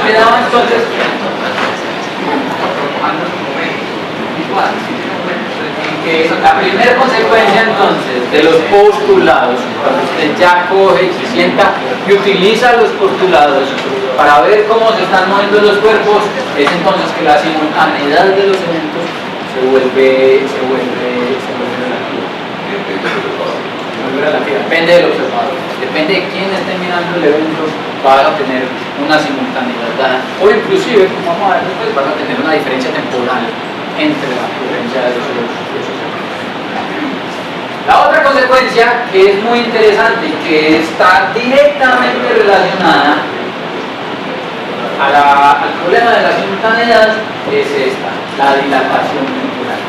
quedaba entonces. Que la primera consecuencia entonces de los postulados, cuando usted ya coge y se sienta y utiliza los postulados para ver cómo se están moviendo los cuerpos, es entonces que la simultaneidad de los eventos se vuelve relativa. Depende del observador, depende de quién esté mirando el evento, vas a tener una simultaneidad dada, o inclusive, como vamos a ver después, vas a tener una diferencia temporal entre la ocurrencia de esos eventos. La otra consecuencia que es muy interesante y que está directamente relacionada al problema de la simultaneidad es esta, la dilatación temporal.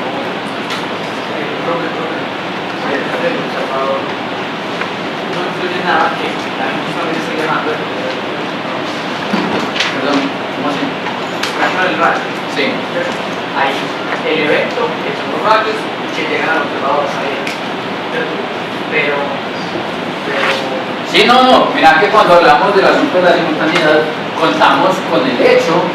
No influye nada que la gente también esté llamando. Perdón, ¿cómo así? El radio. Sí. Hay el evento, que son los rayos que llegan al observador ahí. Pero sí, no, mira que cuando hablamos del asunto de la simultaneidad contamos con el hecho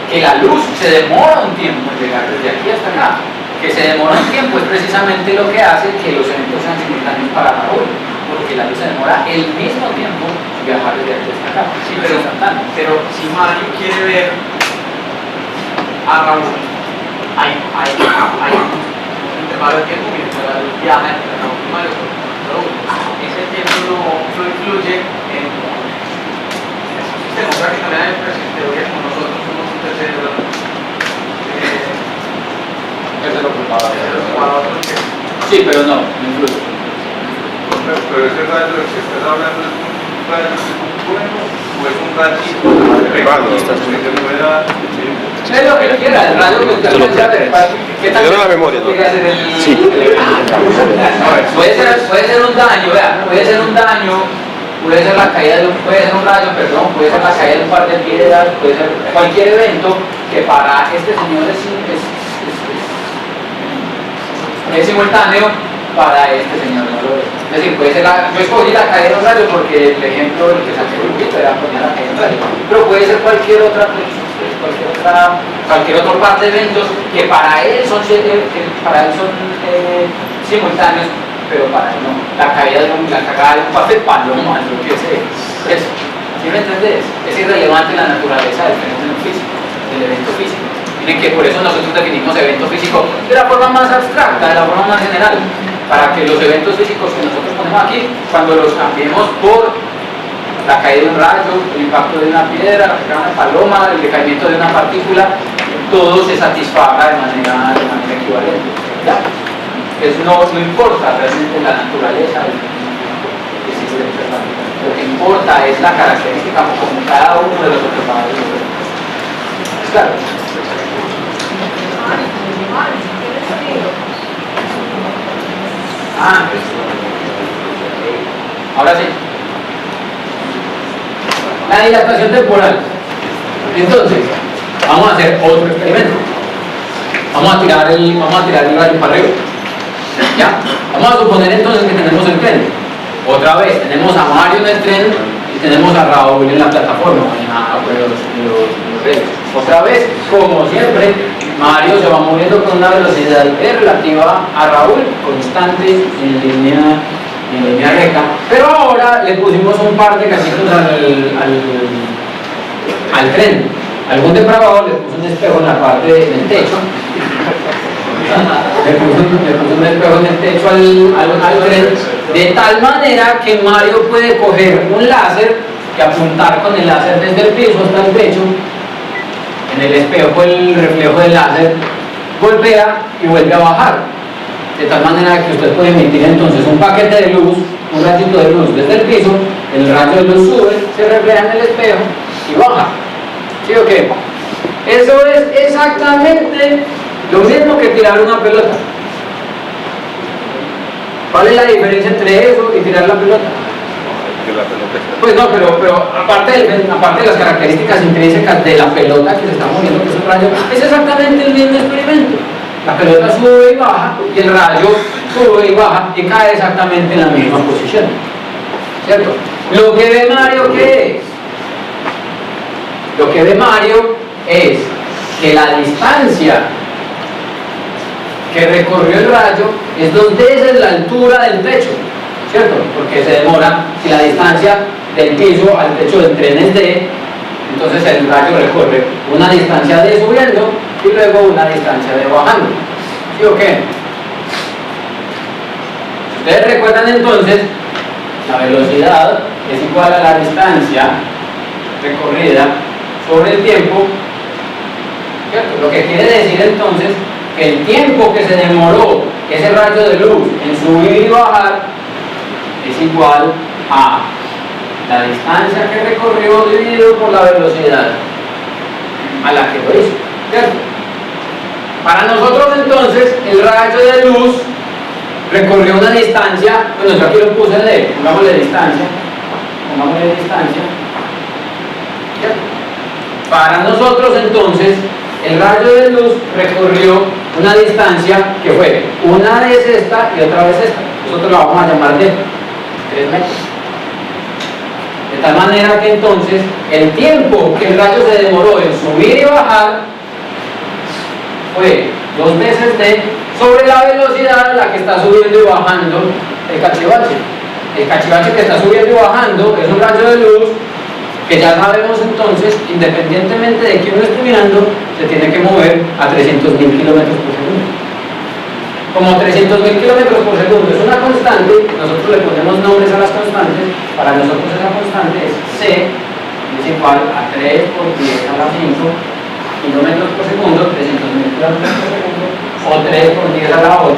que la luz se demora un tiempo en llegar desde aquí hasta acá. Que se demora un tiempo es precisamente lo que hace que los eventos sean simultáneos para Raúl, porque la luz se demora el mismo tiempo en viajar desde aquí hasta acá. Sí, pero si Mario quiere ver a Raúl, hay un intervalo de tiempo mientras la luz viaja entre Raúl y Mario. Ese tiempo no influye en el sistema. O sea que también hay teoría como nosotros somos un tercero. Sí, pero no influye. Pero ese rayo del que estás hablando es un rayo bueno o es un rayito Es lo que quiera, el rayo que usted piensa ver. ¿Qué tal? La memoria, ¿no? Sí. Puede ser un daño, vea, puede ser un daño, puede ser la caída de puede ser un rayo, perdón, puede ser la caída de un par de piedras, puede ser cualquier evento que para este señor es simultáneo, para este señor no lo es. Es decir, puede ser yo escogí la caída de un rayo porque el ejemplo del que saqué un poquito era poner la caída de un rayo, pero puede ser cualquier otra par de eventos que para él son simultáneos, pero para él no. La caída de la cagada de un par de palomas, lo que sea. Eso. ¿Sí me entendés? Es irrelevante la naturaleza del fenómeno físico, del evento físico. Miren que por eso nosotros definimos evento físico de la forma más abstracta, de la forma más general, para que los eventos físicos que nosotros ponemos aquí, cuando los cambiemos por la caída de un rayo, el impacto de una piedra, la caída de una paloma, el decaimiento de una partícula, todo se satisfaga de manera equivalente. ¿Ya? No importa realmente la naturaleza del que existe observando. Lo que importa es la característica como cada uno de los observadores. ¿Es claro? Ahora sí. La dilatación temporal. Entonces, vamos a hacer otro experimento. Vamos a tirar el rayo para arriba. ¿Ya? Vamos a suponer entonces que tenemos el tren. Otra vez, tenemos a Mario en el tren y tenemos a Raúl en la plataforma, en los redes. Otra vez, como siempre, Mario se va moviendo con una velocidad relativa a Raúl, constante en línea recta. Pero ahora le pusimos un par de casitos al tren. Algún depravado le puso un espejo en la parte del techo. Le puso un espejo en el techo al tren, de tal manera que Mario puede coger un láser y apuntar con el láser desde el piso hasta el techo. En el espejo el reflejo del láser golpea y vuelve a bajar, de tal manera que usted puede emitir entonces un paquete de luz, un rayito de luz desde el piso, el rayo de luz sube, se refleja en el espejo y baja. ¿Sí o qué? Eso es exactamente lo mismo que tirar una pelota. ¿Cuál es la diferencia entre eso y tirar la pelota? Pues no, pero aparte de las características intrínsecas de la pelota que se está moviendo, que es un rayo, es exactamente el mismo experimento. La pelota sube y baja, y el rayo sube y baja y cae exactamente en la misma posición. ¿Cierto? Lo que ve Mario, ¿qué es? que ve Mario es que la distancia que recorrió el rayo es 2 veces la altura del techo, ¿cierto? Porque se demora, si la distancia del piso al techo del tren es D, entonces el rayo recorre una distancia D subiendo y luego una distancia D bajando. ¿Sí o qué? Ustedes recuerdan entonces, la velocidad es igual a la distancia recorrida sobre el tiempo, ¿cierto? Lo que quiere decir entonces que el tiempo que se demoró ese rayo de luz en subir y bajar es igual a la distancia que recorrió dividido por la velocidad a la que lo hizo, ¿cierto? Para nosotros entonces el rayo de luz recorrió una distancia, bueno, yo aquí lo puse D, pongámosle distancia, ¿cierto? Para nosotros entonces el rayo de luz recorrió una distancia que fue una vez esta y otra vez esta, nosotros la vamos a llamar D, 3 metros. De tal manera que entonces el tiempo que el rayo se demoró en subir y bajar fue 2 veces D sobre la velocidad a la que está subiendo y bajando el cachivache. El cachivache que está subiendo y bajando es un rayo de luz que ya sabemos entonces, independientemente de quién lo esté mirando, se tiene que mover a 300.000 kilómetros por segundo. Como 300.000 kilómetros por segundo es una constante, nosotros le ponemos nombres a las constantes. Para nosotros esa constante es C, es igual a 3 por 10 a la 5 kilómetros por segundo, 300.000 kilómetros por segundo, o 3 por 10 a la 8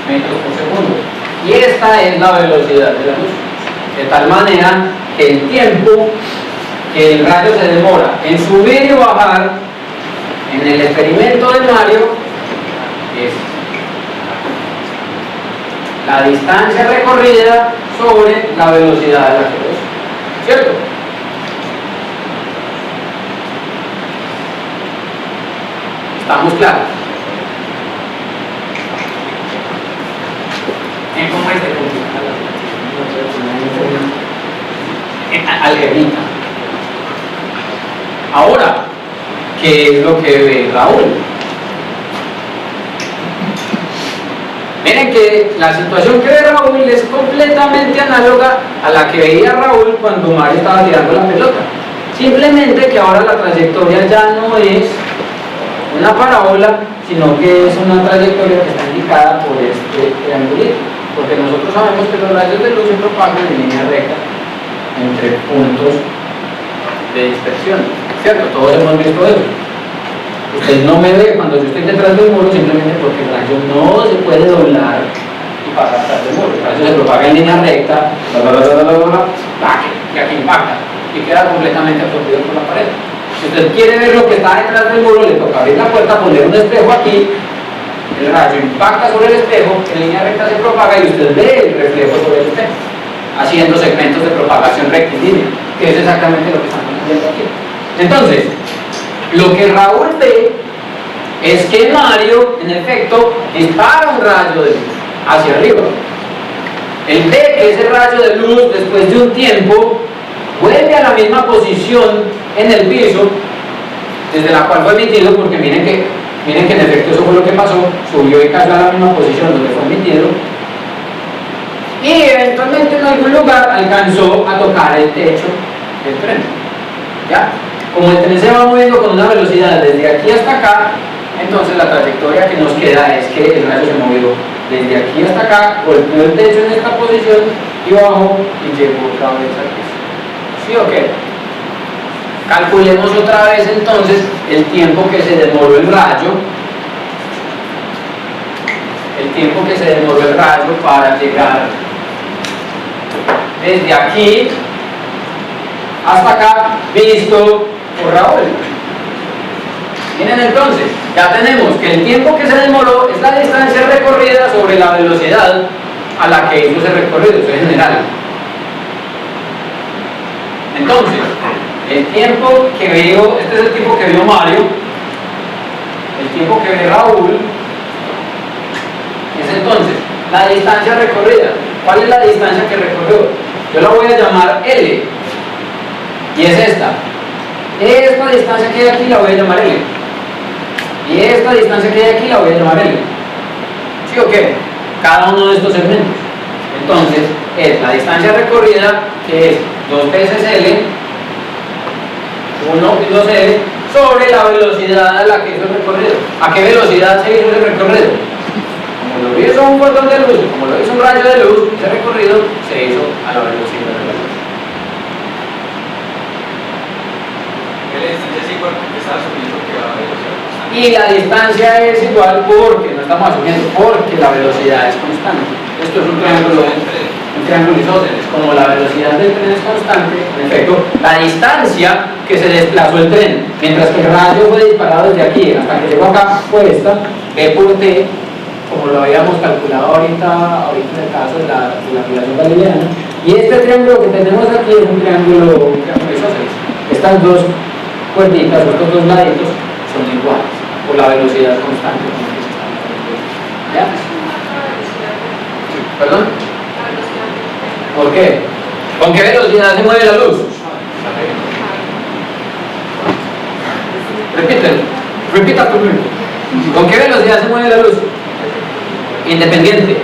metros por segundo. Y esta es la velocidad de la luz. De tal manera que el tiempo que el rayo se demora en subir y bajar en el experimento de Mario es la distancia recorrida sobre la velocidad de la que lo hizo, ¿cierto? ¿Estamos claros? ¿Cómo es de complicado? Algebrita. Ahora, ¿qué es lo que ve Raúl? Miren que la situación que ve Raúl es completamente análoga a la que veía Raúl cuando Mario estaba tirando la pelota. Simplemente que ahora la trayectoria ya no es una parábola, sino que es una trayectoria que está indicada por este triangulito. Porque nosotros sabemos que los rayos de luz se propagan en línea recta entre puntos de dispersión, ¿cierto? Todos hemos visto eso. Usted no me ve cuando yo estoy detrás del muro simplemente porque el rayo no se puede doblar y pasar atrás del muro. El rayo se propaga en línea recta, y aquí impacta y queda completamente absorbido por la pared. Si usted quiere ver lo que está detrás del muro, le toca abrir la puerta, poner un espejo aquí, el rayo impacta sobre el espejo, en línea recta se propaga y usted ve el reflejo sobre el espejo, haciendo segmentos de propagación rectilínea, que es exactamente lo que estamos viendo aquí. Entonces, lo que Raúl ve es que Mario, en efecto, dispara un rayo de luz hacia arriba. Él ve que ese rayo de luz, después de un tiempo, vuelve a la misma posición en el piso desde la cual fue emitido, porque miren que en efecto eso fue lo que pasó, subió y cayó a la misma posición donde fue emitido, y eventualmente en algún lugar alcanzó a tocar el techo del tren. ¿Ya? Como el tren se va moviendo con una velocidad desde aquí hasta acá, entonces la trayectoria que nos queda es que el rayo se movió desde aquí hasta acá, golpeó el techo en esta posición y bajó y llegó otra vez al piso. ¿Sí o qué? Calculemos otra vez entonces el tiempo que se demoró el rayo, para llegar desde aquí hasta acá, visto por Raúl. Miren entonces, ya tenemos que el tiempo que se demoró es la distancia recorrida sobre la velocidad a la que hizo ese recorrido, eso es general. Entonces, el tiempo que veo, este es el tiempo que vio Mario, el tiempo que ve Raúl, es entonces la distancia recorrida. ¿Cuál es la distancia que recorrió? Yo la voy a llamar L. y es esta. Esta distancia que hay aquí la voy a llamar L. Y esta distancia que hay aquí la voy a llamar L. ¿Sí o qué? Cada uno de estos segmentos. Entonces, es la distancia recorrida, que es 2 veces L, 1 y 2L, sobre la velocidad a la que hizo el recorrido. ¿A qué velocidad se hizo ese recorrido? Como lo hizo un fotón de luz, como lo hizo un rayo de luz, ese recorrido se hizo a la velocidad de la luz. ¿Qué le distancia es igual porque está asumiendo que va a velocidad constante? Y la distancia es igual porque, no estamos asumiendo, porque la velocidad es constante. Esto es un triángulo isósceles. Como la velocidad del tren es constante, en efecto, la distancia que se desplazó el tren, mientras que el radio fue disparado desde aquí hasta que llegó acá, fue esta, B por T, como lo habíamos calculado ahorita en el caso de la relación galileana. Y este triángulo que tenemos aquí es un triángulo isósceles. Estas dos cuerditas, estos dos laditos, son iguales, por la velocidad constante. ¿Ya? ¿Perdón? ¿Por qué? ¿Con qué velocidad se mueve la luz? Repita conmigo. ¿Con qué velocidad se mueve la luz? Independiente.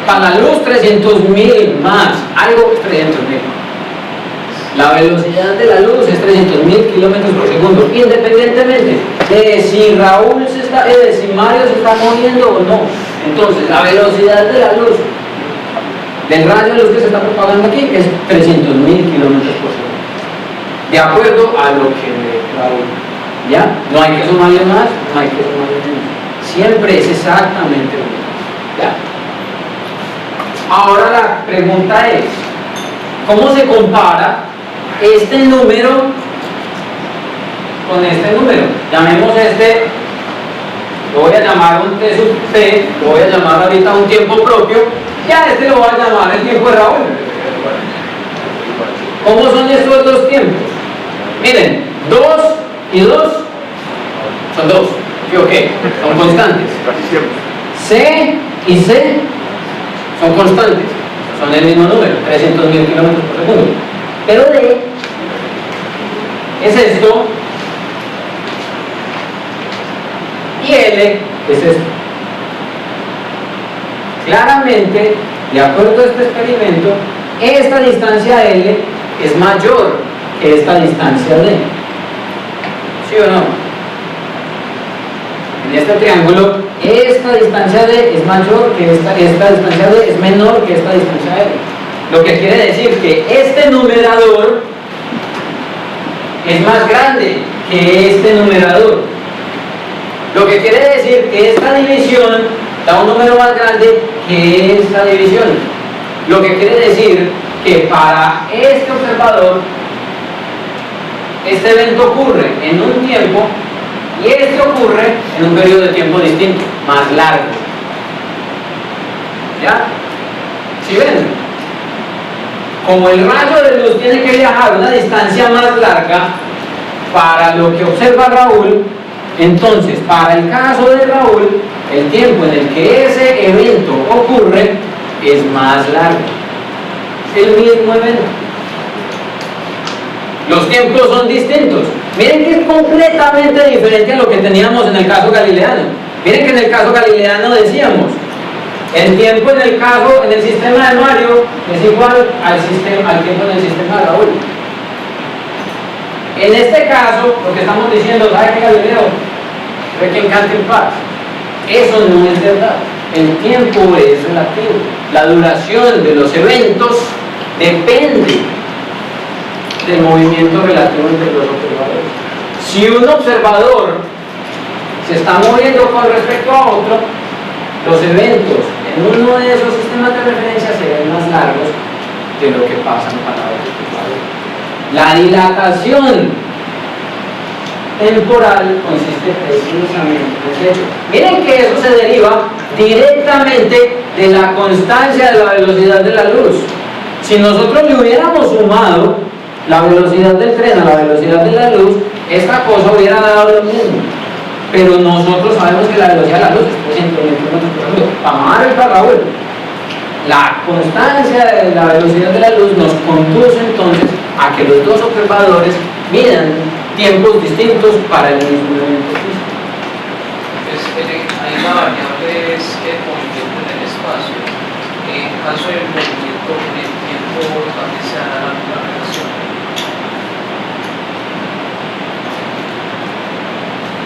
Para la luz 300.000 más, algo 300.000. La velocidad de la luz es 300.000 kilómetros por segundo, independientemente de si Raúl si Mario se está moviendo o no. Entonces, la velocidad de la luz, del rayo de luz que se está propagando aquí, es 300.000 kilómetros por segundo. De acuerdo a lo que ve Raúl. ¿Ya? No hay que sumarle más, no hay que sumarle menos. Siempre es exactamente lo mismo. ¿Ya? Ahora la pregunta es, ¿cómo se compara este número con este número? Llamemos este, lo voy a llamar un T sub T, lo voy a llamar ahorita un tiempo propio, y a este lo voy a llamar el tiempo de Raúl. ¿Cómo son estos dos tiempos? Miren, 2 y 2 son 2, ¿sí o qué? Son constantes. C y C son constantes, son el mismo número, 300.000 kilómetros por segundo. Pero D es esto y L es esto. Claramente, de acuerdo a este experimento, esta distancia L es mayor que esta distancia D. ¿Sí o no? En este triángulo, esta distancia D es mayor que esta distancia D es menor que esta distancia L. Lo que quiere decir que este numerador es más grande que este numerador. Lo que quiere decir que esta división da un número más grande que esta división. Lo que quiere decir que para este observador, este evento ocurre en un tiempo y este ocurre en un periodo de tiempo distinto, más largo. ¿Ya? ¿Sí ven? Como el rayo de luz tiene que viajar una distancia más larga para lo que observa Raúl, entonces para el caso de Raúl, el tiempo en el que ese evento ocurre es más largo. Es el mismo evento. Los tiempos son distintos. Miren que es completamente diferente a lo que teníamos en el caso galileano. Miren que en el caso galileano decíamos, el tiempo en el sistema de Mario es igual al tiempo en el sistema de Raúl. En este caso, lo que estamos diciendo, ¿sabe qué, Galileo? Ve quien cante en paz. Eso no es verdad. El tiempo es relativo. La duración de los eventos depende del movimiento relativo entre los observadores. Si un observador se está moviendo con respecto a otro, los eventos en uno de esos sistemas de referencia se ven más largos de lo que pasan para otros observadores. La dilatación temporal consiste precisamente en ese hecho. Miren que eso se deriva directamente de la constancia de la velocidad de la luz. Si nosotros le hubiéramos sumado la velocidad del tren a la velocidad de la luz, esta cosa hubiera dado lo mismo. Pero nosotros sabemos que la velocidad de la luz es 300.000 kilómetros por segundo. Para Mario y para Raúl, la constancia de la velocidad de la luz nos conduce entonces que los dos observadores midan tiempos distintos para el mismo evento físico. Ahí la variable es el movimiento en el espacio. En caso del movimiento en el tiempo también se da la relación.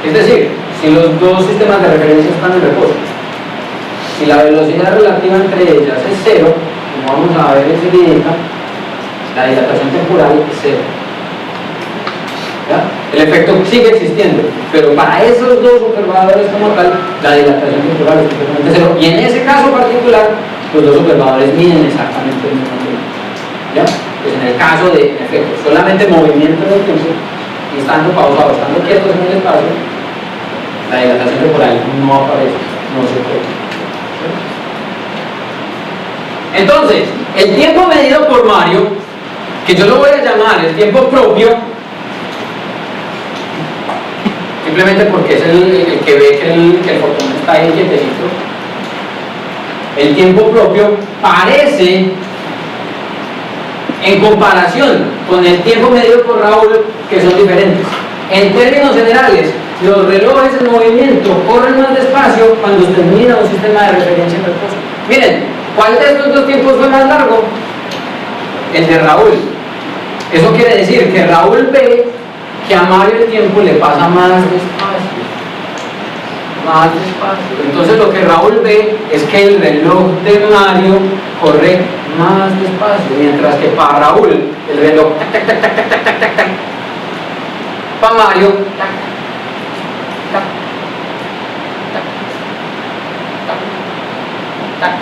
Es decir, si los dos sistemas de referencia están en reposo, si la velocidad relativa entre ellas es cero, como vamos a ver enseguida, la dilatación temporal es cero. ¿Ya? El efecto sigue existiendo, pero para esos dos observadores como tal, la dilatación temporal es completamente cero. Y en ese caso particular, los dos observadores miden exactamente el mismo tiempo. ¿Ya? Pues en el caso de efecto, solamente movimiento en el tiempo, y estando pausados, estando quietos en el espacio, la dilatación temporal no aparece, no se puede. Entonces, el tiempo medido por Mario, que yo lo voy a llamar el tiempo propio, simplemente porque es el que ve que el fotón está ahí quietecito, el tiempo propio parece, en comparación con el tiempo medido por Raúl, que son diferentes. En términos generales, los relojes en movimiento corren más despacio cuando usted mira un sistema de referencia en reposo. Miren, ¿cuál de estos dos tiempos fue más largo? El de Raúl. Eso quiere decir que Raúl ve que a Mario el tiempo le pasa más despacio. Más despacio. Entonces lo que Raúl ve es que el reloj de Mario corre más despacio, mientras que para Raúl el reloj tac, tac, tac, tac, tac, tac, tac, tac, tac. Para Mario tac, tac, tac, tac, tac.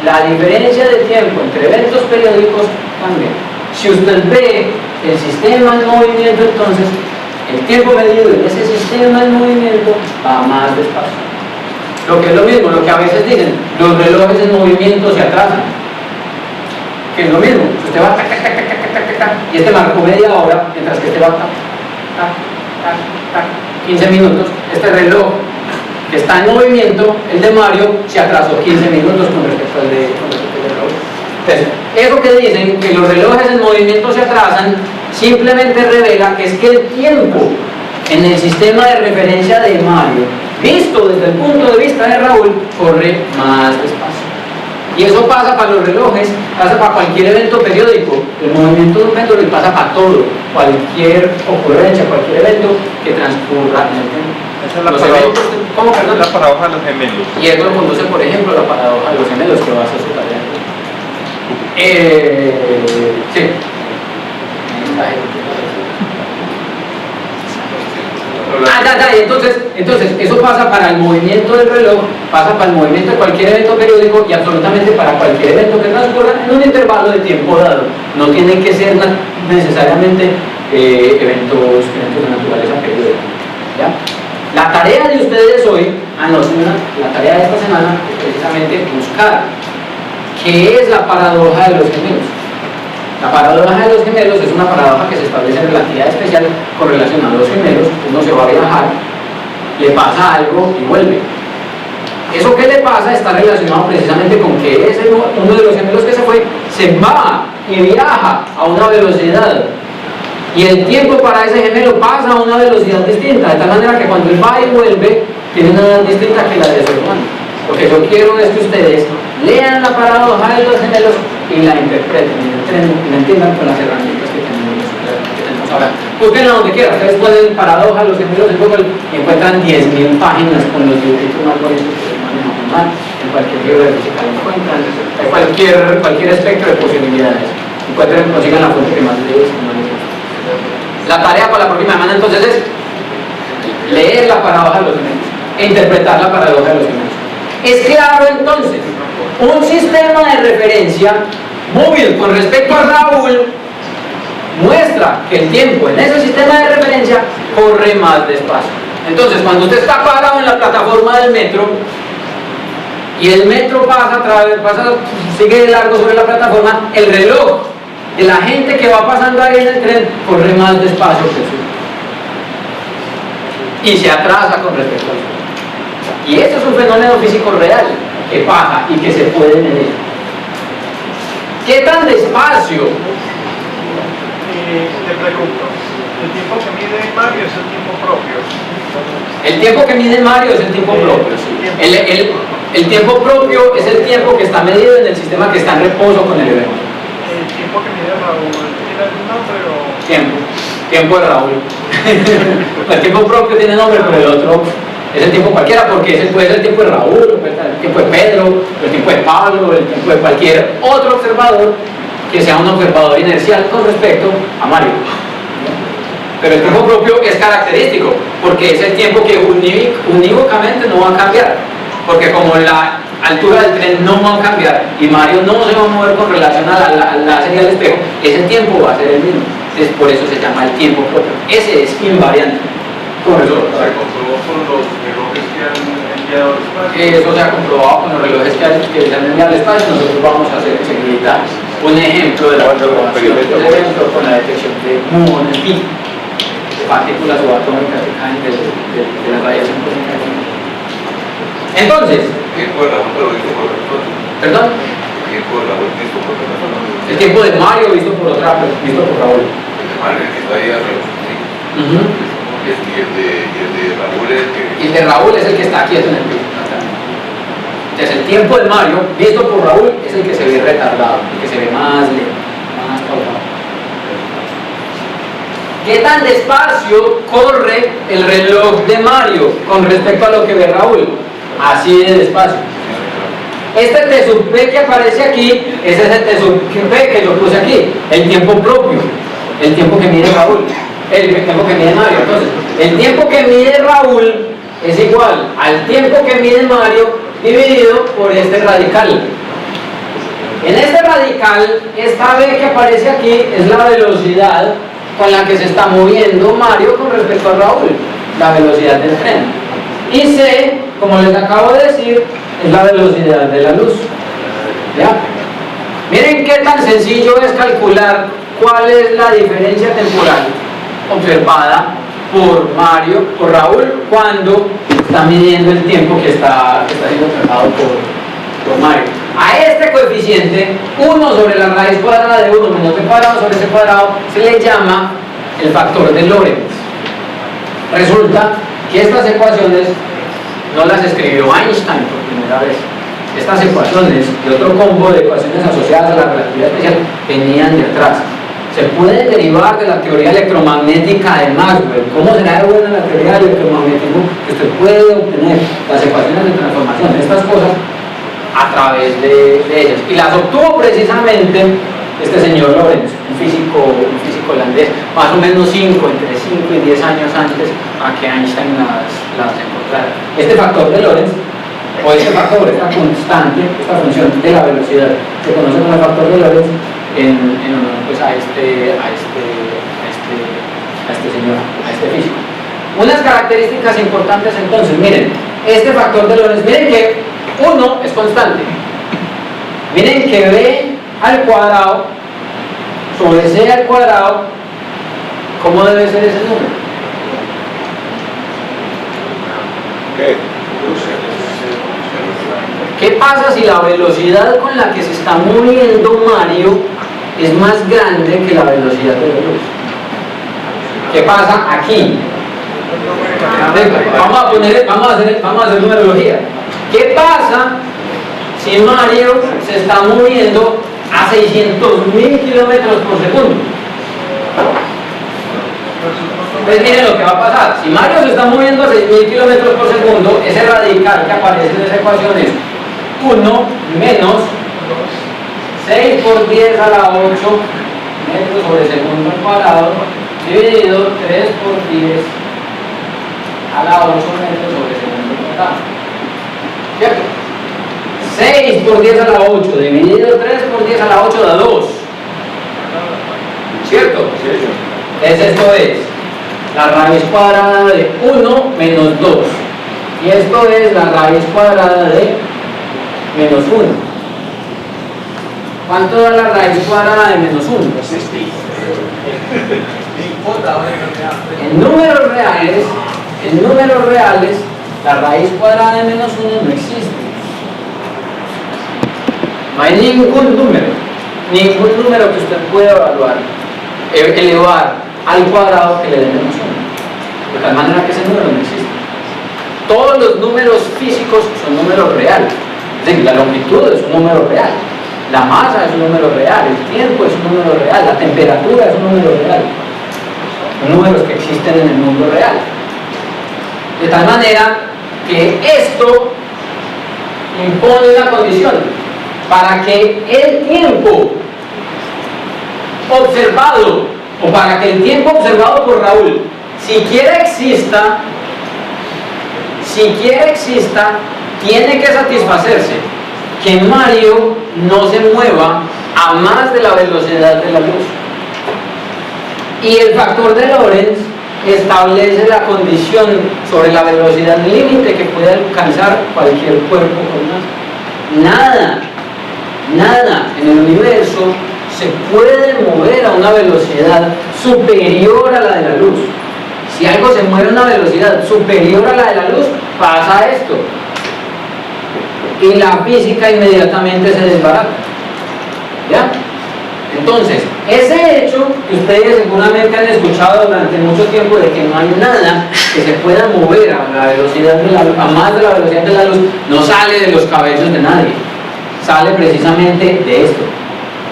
La diferencia de tiempo entre eventos periódicos cambia. Si usted ve el sistema en movimiento, entonces el tiempo medido en ese sistema en movimiento va más despacio. Lo que es lo mismo, lo que a veces dicen, los relojes en movimiento se atrasan. Que es lo mismo, usted va tac, tac, tac, tac, tac, tac, tac, y este marcó media hora, mientras que este va tac, tac, tac, tac, 15 minutos. Este reloj que está en movimiento, el de Mario, se atrasó 15 minutos con respecto al de Raúl. Entonces, eso que dicen que los relojes en movimiento se atrasan, simplemente revela que es que el tiempo en el sistema de referencia de Mario, visto desde el punto de vista de Raúl, corre más despacio. Y eso pasa para los relojes, pasa para cualquier evento periódico. El movimiento de un péndulo y pasa para todo, cualquier ocurrencia, cualquier evento que transcurra en el tiempo. Esa es la Los paradoja. eventos, ¿cómo, perdón? La paradoja de los gemelos. Y esto lo conduce, por ejemplo, a la paradoja de los gemelos, que va a ser su tarea. Sí. Y entonces, eso pasa para el movimiento del reloj, pasa para el movimiento de cualquier evento periódico y absolutamente para cualquier evento que transcurra en un intervalo de tiempo dado. No tienen que ser necesariamente eventos de naturaleza periódica. ¿Ya? La tarea de ustedes hoy, la tarea de esta semana es precisamente buscar qué es la paradoja de los gemelos. La paradoja de los gemelos es una paradoja que se establece en relatividad especial con relación a los gemelos. Uno se va a viajar, le pasa algo y vuelve. Eso que le pasa está relacionado precisamente con que uno de los gemelos que se va y viaja a una velocidad. Y el tiempo para ese gemelo pasa a una velocidad distinta, de tal manera que cuando él va y vuelve, tiene una edad distinta que la de su hermano. Lo que yo quiero es que ustedes lean la paradoja de los gemelos y la interpreten, y la entiendan con las herramientas que tenemos ahora. Búsquenla donde quieran, ustedes ponen paradoja de los gemelos en Google y encuentran 10.000 páginas con los dibujitos más bonitos que se manejan mal. En cualquier libro de física lo encuentran, cualquier espectro de posibilidades. Consigan la fuente que más les gusta. La tarea para la próxima semana entonces es leer la paradoja de los gemelos e interpretar la paradoja de los gemelos. Es claro entonces, un sistema de referencia móvil con respecto a Raúl muestra que el tiempo en ese sistema de referencia corre más despacio. Entonces, cuando usted está parado en la plataforma del metro y el metro sigue largo sobre la plataforma, el reloj de la gente que va pasando ahí en el tren corre más despacio que el suyo y se atrasa con respecto al suyo. Y esto es un fenómeno físico real que pasa y que se puede medir. ¿Qué tan despacio te pregunto, ¿el tiempo que mide Mario es el tiempo propio? El tiempo que mide Mario es el tiempo propio. Sí. El tiempo propio es el tiempo que está medido en el sistema que está en reposo con el evento. ¿El tiempo que mide Raúl tiene algún nombre o...? Tiempo de Raúl. El tiempo propio tiene nombre, pero el otro es el tiempo cualquiera, porque ese puede ser el tiempo de Raúl, el tiempo de Pedro, el tiempo de Pablo, el tiempo de cualquier otro observador que sea un observador inercial con respecto a Mario. Pero el tiempo propio es característico, porque es el tiempo que unívocamente no va a cambiar, porque como la altura del tren no va a cambiar y Mario no se va a mover con relación a la serie del espejo, ese tiempo va a ser el mismo. Entonces, por eso se llama el tiempo propio. Ese es invariante. Profesor, ¿Se comprobó con los relojes que han enviado al espacio? eso se ha comprobado con los relojes que se han enviado al espacio. Nosotros vamos a hacer enseguida un ejemplo de la comprobación del evento con la detección de muones pi, de partículas subatómicas que caen de la radiación cósmica. Entonces, ¿Tiempo de Raúl pero visto por persona? ¿perdón? ¿Tiempo de Raúl visto por persona? El tiempo de Mario visto por Raúl. El de Mario que está ahí arriba. Uh-huh. Y el de Raúl es el que... Y el de Raúl es el que está quieto en el piso. Entonces el tiempo de Mario visto por Raúl es el que se ve retardado, el que se ve más lento, más pausado. ¿Qué tan despacio corre el reloj de Mario con respecto a lo que ve Raúl? Así de despacio. Este T sub P que aparece aquí, ese es el T sub P que yo puse aquí, el tiempo propio, el tiempo que mide Raúl, el tiempo que mide Mario. Entonces, el tiempo que mide Raúl es igual al tiempo que mide Mario dividido por este radical. En este radical, esta B que aparece aquí es la velocidad con la que se está moviendo Mario con respecto a Raúl, la velocidad del tren. Y C, como les acabo de decir, es la velocidad de la luz. ¿Ya? Miren qué tan sencillo es calcular cuál es la diferencia temporal observada por Raúl cuando está midiendo el tiempo que está siendo observado por Mario. A este coeficiente, 1 sobre la raíz cuadrada de 1 menos b cuadrado sobre c cuadrado, se le llama el factor de Lorentz. Resulta que estas ecuaciones no las escribió Einstein por primera vez. Estas ecuaciones y otro combo de ecuaciones asociadas a la relatividad especial venían de atrás. Se puede derivar de la teoría electromagnética de Maxwell. ¿Cómo será de buena la teoría del electromagnetismo? Que usted puede obtener las ecuaciones de transformación de estas cosas a través de ellas. Y las obtuvo precisamente este señor Lorentz, un físico holandés, más o menos entre 5 y 10 años antes a que Einstein las encontrara. Este factor de Lorentz, o este factor, esta constante, esta función de la velocidad, se conoce como el factor de Lorentz en honor pues, a este señor, a este físico. Unas características importantes entonces, miren, este factor de Lorentz, miren que 1 es constante, miren que B al cuadrado sobre C al cuadrado, ¿cómo debe ser ese número? ¿Qué pasa si la velocidad con la que se está moviendo Mario es más grande que la velocidad de la luz? ¿Qué pasa aquí? Vamos a hacer numerología. ¿Qué pasa si Mario se está moviendo a 600.000 kilómetros por segundo? Pues miren lo que va a pasar. Si Mario se está moviendo a 6.000 kilómetros por segundo, ese radical que aparece en esa ecuación es 1 menos 6 por 10 a la 8 metros sobre segundo al cuadrado dividido 3 por 10 a la 8 metros sobre segundo al cuadrado. ¿Cierto? 6 por 10 a la 8 dividido 3 por 10 a la 8 da 2. ¿Cierto? Entonces esto es la raíz cuadrada de 1 menos 2. Y esto es la raíz cuadrada de menos 1. ¿Cuánto da la raíz cuadrada de menos 1? En números reales, la raíz cuadrada de menos 1 no existe. No hay ningún número que usted pueda evaluar elevar al cuadrado que le dé menos 1, de tal manera que ese número no existe. Todos los números físicos son números reales, es decir, la longitud es un número real, la masa es un número real, el tiempo es un número real, la temperatura es un número real, son números que existen en el mundo real. De tal manera que esto impone una condición para que el tiempo observado, o para que el tiempo observado por Raúl siquiera exista, tiene que satisfacerse que Mario no se mueva a más de la velocidad de la luz. Y el factor de Lorentz establece la condición sobre la velocidad límite que puede alcanzar cualquier cuerpo con masa. Nada en el universo se puede mover a una velocidad superior a la de la luz. Si algo se mueve a una velocidad superior a la de la luz, pasa esto. Y la física inmediatamente se desbarata. ¿Ya? Entonces, ese hecho que ustedes seguramente han escuchado durante mucho tiempo de que no hay nada que se pueda mover a la velocidad de la luz, a más de la velocidad de la luz, no sale de los cabellos de nadie. Sale precisamente de esto,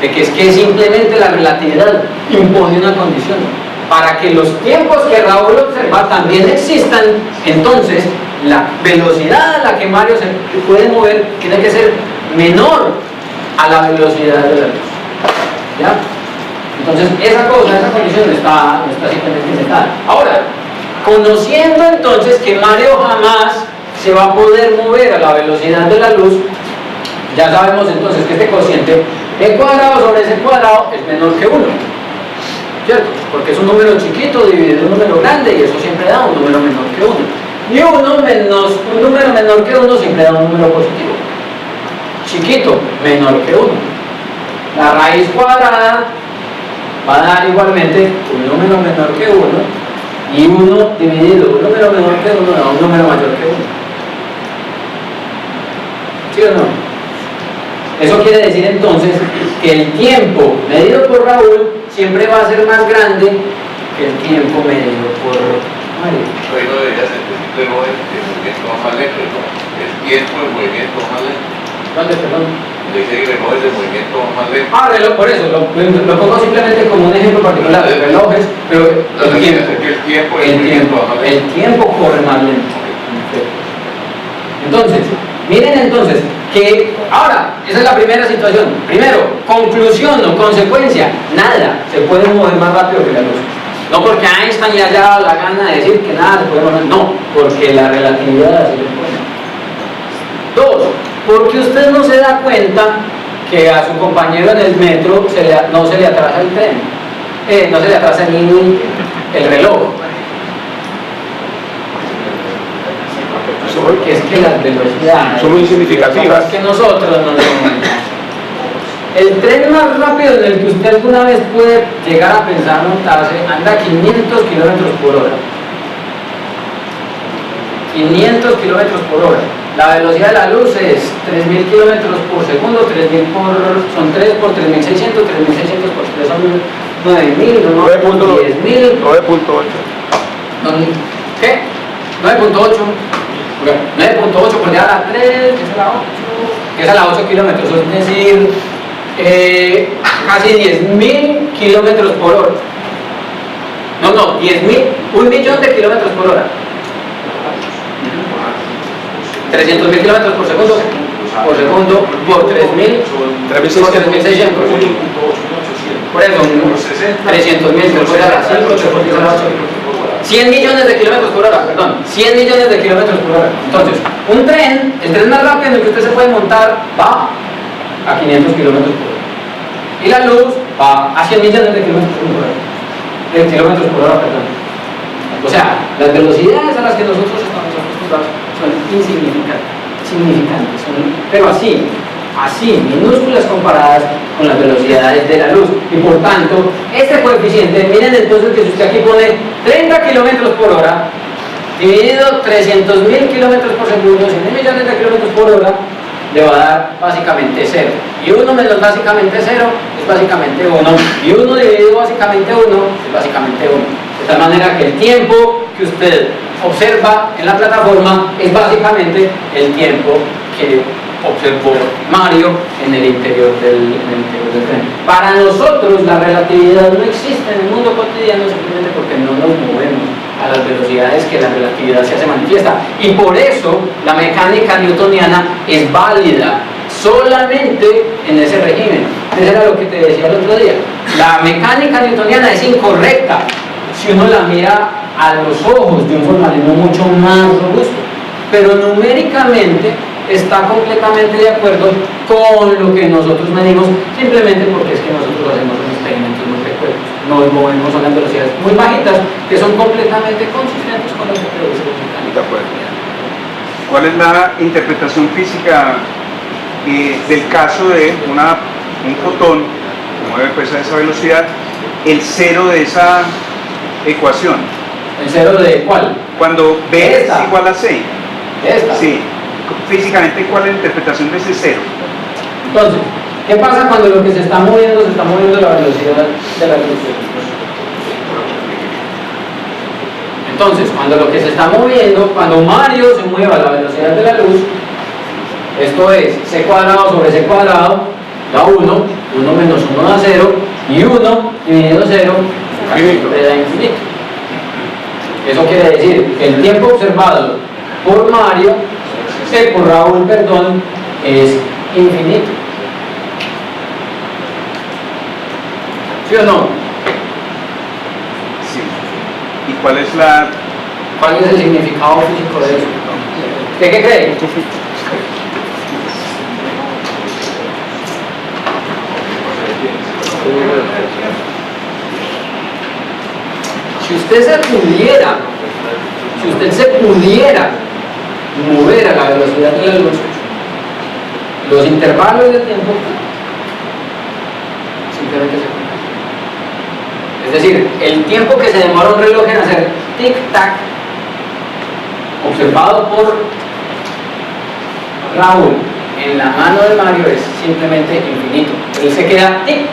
de que es que simplemente la relatividad impone una condición. Para que los tiempos que Raúl observa también existan, entonces la velocidad a la que Mario se puede mover tiene que ser menor a la velocidad de la luz. ¿Ya? Entonces esa condición no está simplemente sentada. Ahora, conociendo entonces que Mario jamás se va a poder mover a la velocidad de la luz, ya sabemos entonces que este cociente e cuadrado sobre ese cuadrado es menor que 1, ¿cierto? Porque es un número chiquito dividido en un número grande y eso siempre da un número menor que 1. Y un número menor que 1 siempre da un número positivo. Chiquito, menor que 1. La raíz cuadrada va a dar igualmente un número menor que 1 y 1 dividido un número menor que 1 da un número mayor que 1. ¿Sí o no? Eso quiere decir entonces que el tiempo medido por Raúl siempre va a ser más grande que el tiempo medido por Mario. Hoy no debería ser el movimiento más lento, ¿no? El tiempo del movimiento más lento. ¿Dónde, perdón? Le dice que el reloj es el movimiento más lento. Reloj, por eso, lo pongo simplemente como un ejemplo particular de relojes, pero el tiempo corre más lento. Entonces, miren entonces, que ahora, esa es la primera situación. Primero, conclusión o consecuencia, nada se puede mover más rápido que la luz. No porque Einstein le haya dado la gana de decir que nada se puede mover, no, porque la relatividad así lo pone. 2, porque usted no se da cuenta que a su compañero en el metro no se le atrasa el tren, no se le atrasa el reloj. Porque es que las velocidades son muy significativas. Que nosotros no nos el tren más rápido en el que usted alguna vez puede llegar a pensar montarse anda a 500 kilómetros por hora. 500 kilómetros por hora. La velocidad de la luz es 3.000 kilómetros por segundo, son 3 por 3.600, 3.600 por 3 son 9.000, no, 10.000. 9.8. ¿Qué? 9.8. 9.8 por llegar a 3, que es a la 8 kilómetros, es decir, casi 10.000 kilómetros por hora. No, 1 millón de kilómetros por hora. 300.000 kilómetros por segundo, por 3.000, por 3.600. Por eso, 300.000, después a las 5, después a las 8. 100 millones de kilómetros por hora, perdón, 100 millones de kilómetros por hora. Entonces, un tren, el tren más rápido en el que usted se puede montar, va a 500 kilómetros por hora. Y la luz va a 100 millones de kilómetros por hora. O sea, las velocidades a las que nosotros estamos acostumbrados son insignificantes, pero así, minúsculas comparadas con las velocidades de la luz. Y por tanto, este coeficiente, miren entonces que si usted aquí pone 30 kilómetros por hora, dividido 300.000 kilómetros por segundo, 100 millones de kilómetros por hora, le va a dar básicamente 0. Y 1 menos básicamente 0 es básicamente 1. Y 1 dividido básicamente 1 es básicamente 1. De tal manera que el tiempo que usted observa en la plataforma es básicamente el tiempo que observó Mario en el interior del tren. Para nosotros la relatividad no existe en el mundo cotidiano simplemente porque no nos movemos a las velocidades que la relatividad se manifiesta, y por eso la mecánica newtoniana es válida solamente en ese régimen. Eso era lo que te decía el otro día. La mecánica newtoniana es incorrecta si uno la mira a los ojos de un formalismo mucho más robusto, pero numéricamente está completamente de acuerdo con lo que nosotros medimos, simplemente porque es que nosotros hacemos unos experimentos muy frecuentes, nos movemos a unas velocidades muy bajitas que son completamente consistentes con lo que produce la mecánica. De acuerdo. ¿Cuál es la interpretación física del caso de un fotón que mueve pues a esa velocidad, el cero de esa ecuación? ¿El cero de cuál? Cuando B es igual a C. ¿Esta? Sí. Físicamente, ¿cuál es la interpretación de ese cero? Entonces, ¿qué pasa cuando lo que se está moviendo a la velocidad de la luz? Entonces, cuando lo que se está moviendo, cuando Mario se mueve a la velocidad de la luz, esto es c cuadrado sobre c cuadrado, da 1, 1 menos 1 da 0, y 1 dividido 0 da infinito. Eso quiere decir que el tiempo observado por Mario, por Raúl, perdón, es infinito. ¿Sí o no? Sí. ¿Y cuál es el significado físico de eso? ¿Usted qué cree? Si usted se pudiera mover a la velocidad de la luz, los intervalos de tiempo simplemente se cumplen. Es decir, el tiempo que se demora un reloj en hacer tic-tac, observado por Raúl en la mano de Mario, es simplemente infinito. Él se queda tic.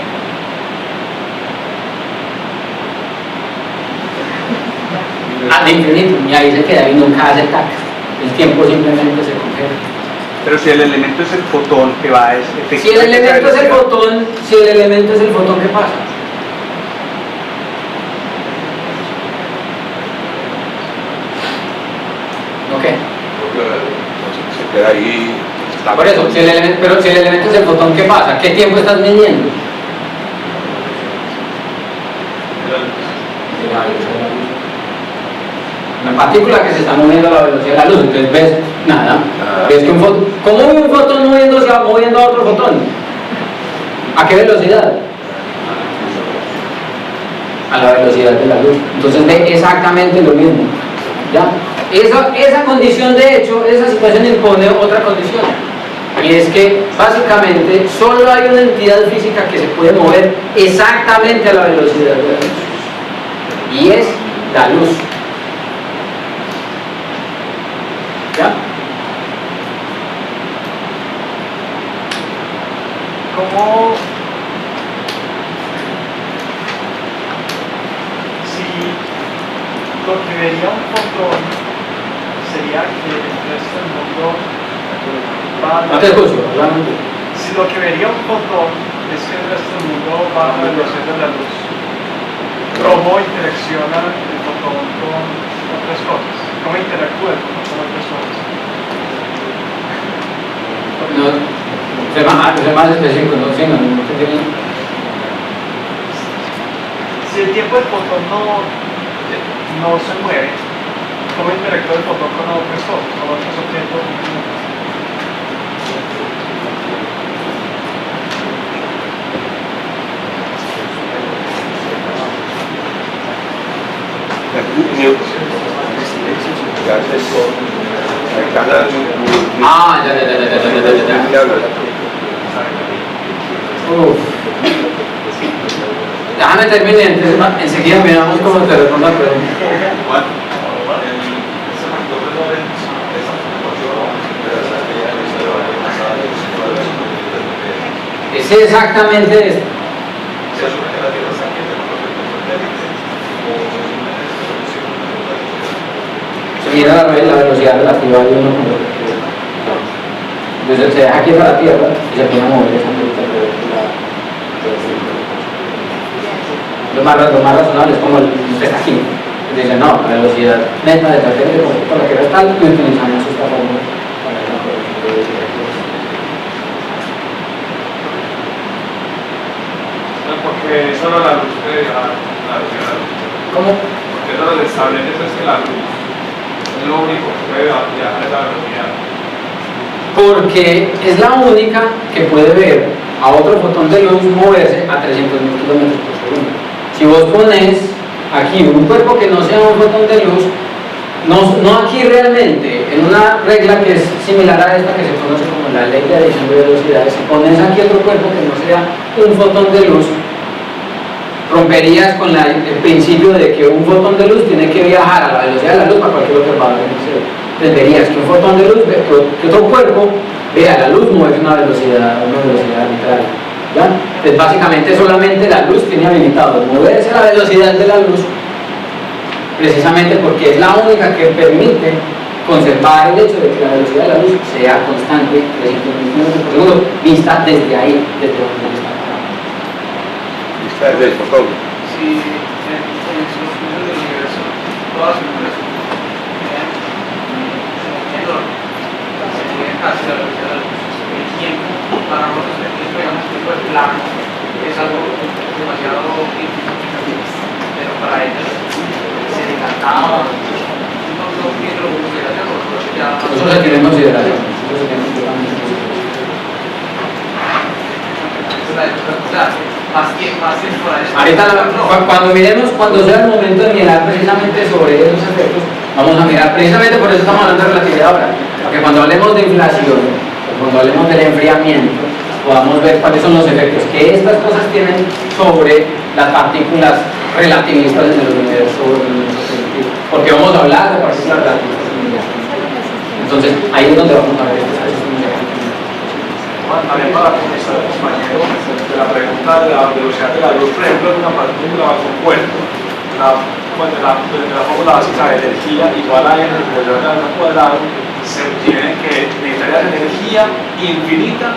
Al infinito, y ahí se queda y nunca hace tac. El tiempo simplemente se congela. Pero si el elemento es el fotón que va a si el elemento es el fotón, ¿qué pasa? ¿No qué? Se queda ahí. Por eso, pero si el elemento es el fotón, ¿qué pasa? ¿Qué tiempo estás midiendo? Una partícula que se está moviendo a la velocidad de la luz, entonces ves nada. Ves que ¿cómo ve un fotón moviendo a otro fotón? ¿A qué velocidad? A la velocidad de la luz. Entonces ve exactamente lo mismo. ¿Ya? Esa condición, de hecho, esa situación impone otra condición. Y es que básicamente solo hay una entidad física que se puede mover exactamente a la velocidad de la luz. Y es la luz. ¿Ya? ¿Cómo, si lo que vería un fotón sería que el resto del mundo va a No te escucho, realmente. Si lo que vería un fotón es que el resto del mundo va a la velocidad de la luz, ¿cómo interacciona el fotón con otras cosas? ¿Cómo interactúa el fotón con otras cosas? No, ser más específico, no sé, no entendí bien. Si el tiempo del fotón no se mueve, ¿cómo interactúa el fotón con otras cosas, con otros objetos? Ah, ya. Déjame terminar, enseguida miramos cómo te respondo la pregunta. Sí, exactamente esto. Se asume que la Tierra está quieta con los efectos satélites o Se mira la velocidad relativa de uno con el otro. Entonces se deja quieta la Tierra y se pone a mover esa pelota alrededor de la. Lo más razonable es como usted está aquí. Dice, no, la velocidad neta de satélite con la Tierra es tal y utilizamos esta fórmula para la producción de directores. Porque solo la luz puede viajar a la velocidad de la luz. ¿Cómo? Porque eso lo establece pues que la luz es lo único que puede viajar a esa velocidad. Porque es la única que puede ver a otro fotón de luz moverse a 300.000 kilómetros por segundo. Si vos pones aquí un cuerpo que no sea un fotón de luz, no aquí realmente, en una regla que es similar a esta que se conoce como la ley de adición de velocidades, si pones aquí otro cuerpo que no sea un fotón de luz, romperías con el principio de que un fotón de luz tiene que viajar a la velocidad de la luz para cualquier observador en el cielo. Entonces verías que un fotón de luz, que otro cuerpo vea la luz moverse a una velocidad arbitraria. ¿Ya? Entonces básicamente solamente la luz tiene habilitado moverse a la velocidad de la luz, precisamente porque es la única que permite conservar el hecho de que la velocidad de la luz sea constante, 300.000 kilómetros por segundo, vista desde ahí, desde donde está parado. Vista desde el fotón. Si en los puntos del universo todas las figuras enorme, se mueven casi a la velocidad de la luz. El tiempo para nosotros, el tiempo, digamos, el tiempo de plano es algo demasiado significativo, pero para ellos se encantaba. No tiene lo que se nosotros ya. Nosotros se tiene en consideración. Más tiempo para eso. Ahorita, cuando miremos, cuando sea el momento de mirar precisamente sobre esos efectos, vamos a mirar, precisamente por eso estamos hablando de relatividad ahora, porque cuando hablemos de inflación, cuando hablemos del enfriamiento, podamos ver cuáles son los efectos que estas cosas tienen sobre las partículas relativistas en el universo, porque vamos a hablar de partículas relativistas en el universo. Entonces, ahí es donde vamos a ver estos efectos. También para contestar al compañero de la pregunta de la velocidad de la luz, por ejemplo, en una partícula con cuerpo, la fórmula básica de energía igual a n al cuadrado, se obtiene que necesitarías energía infinita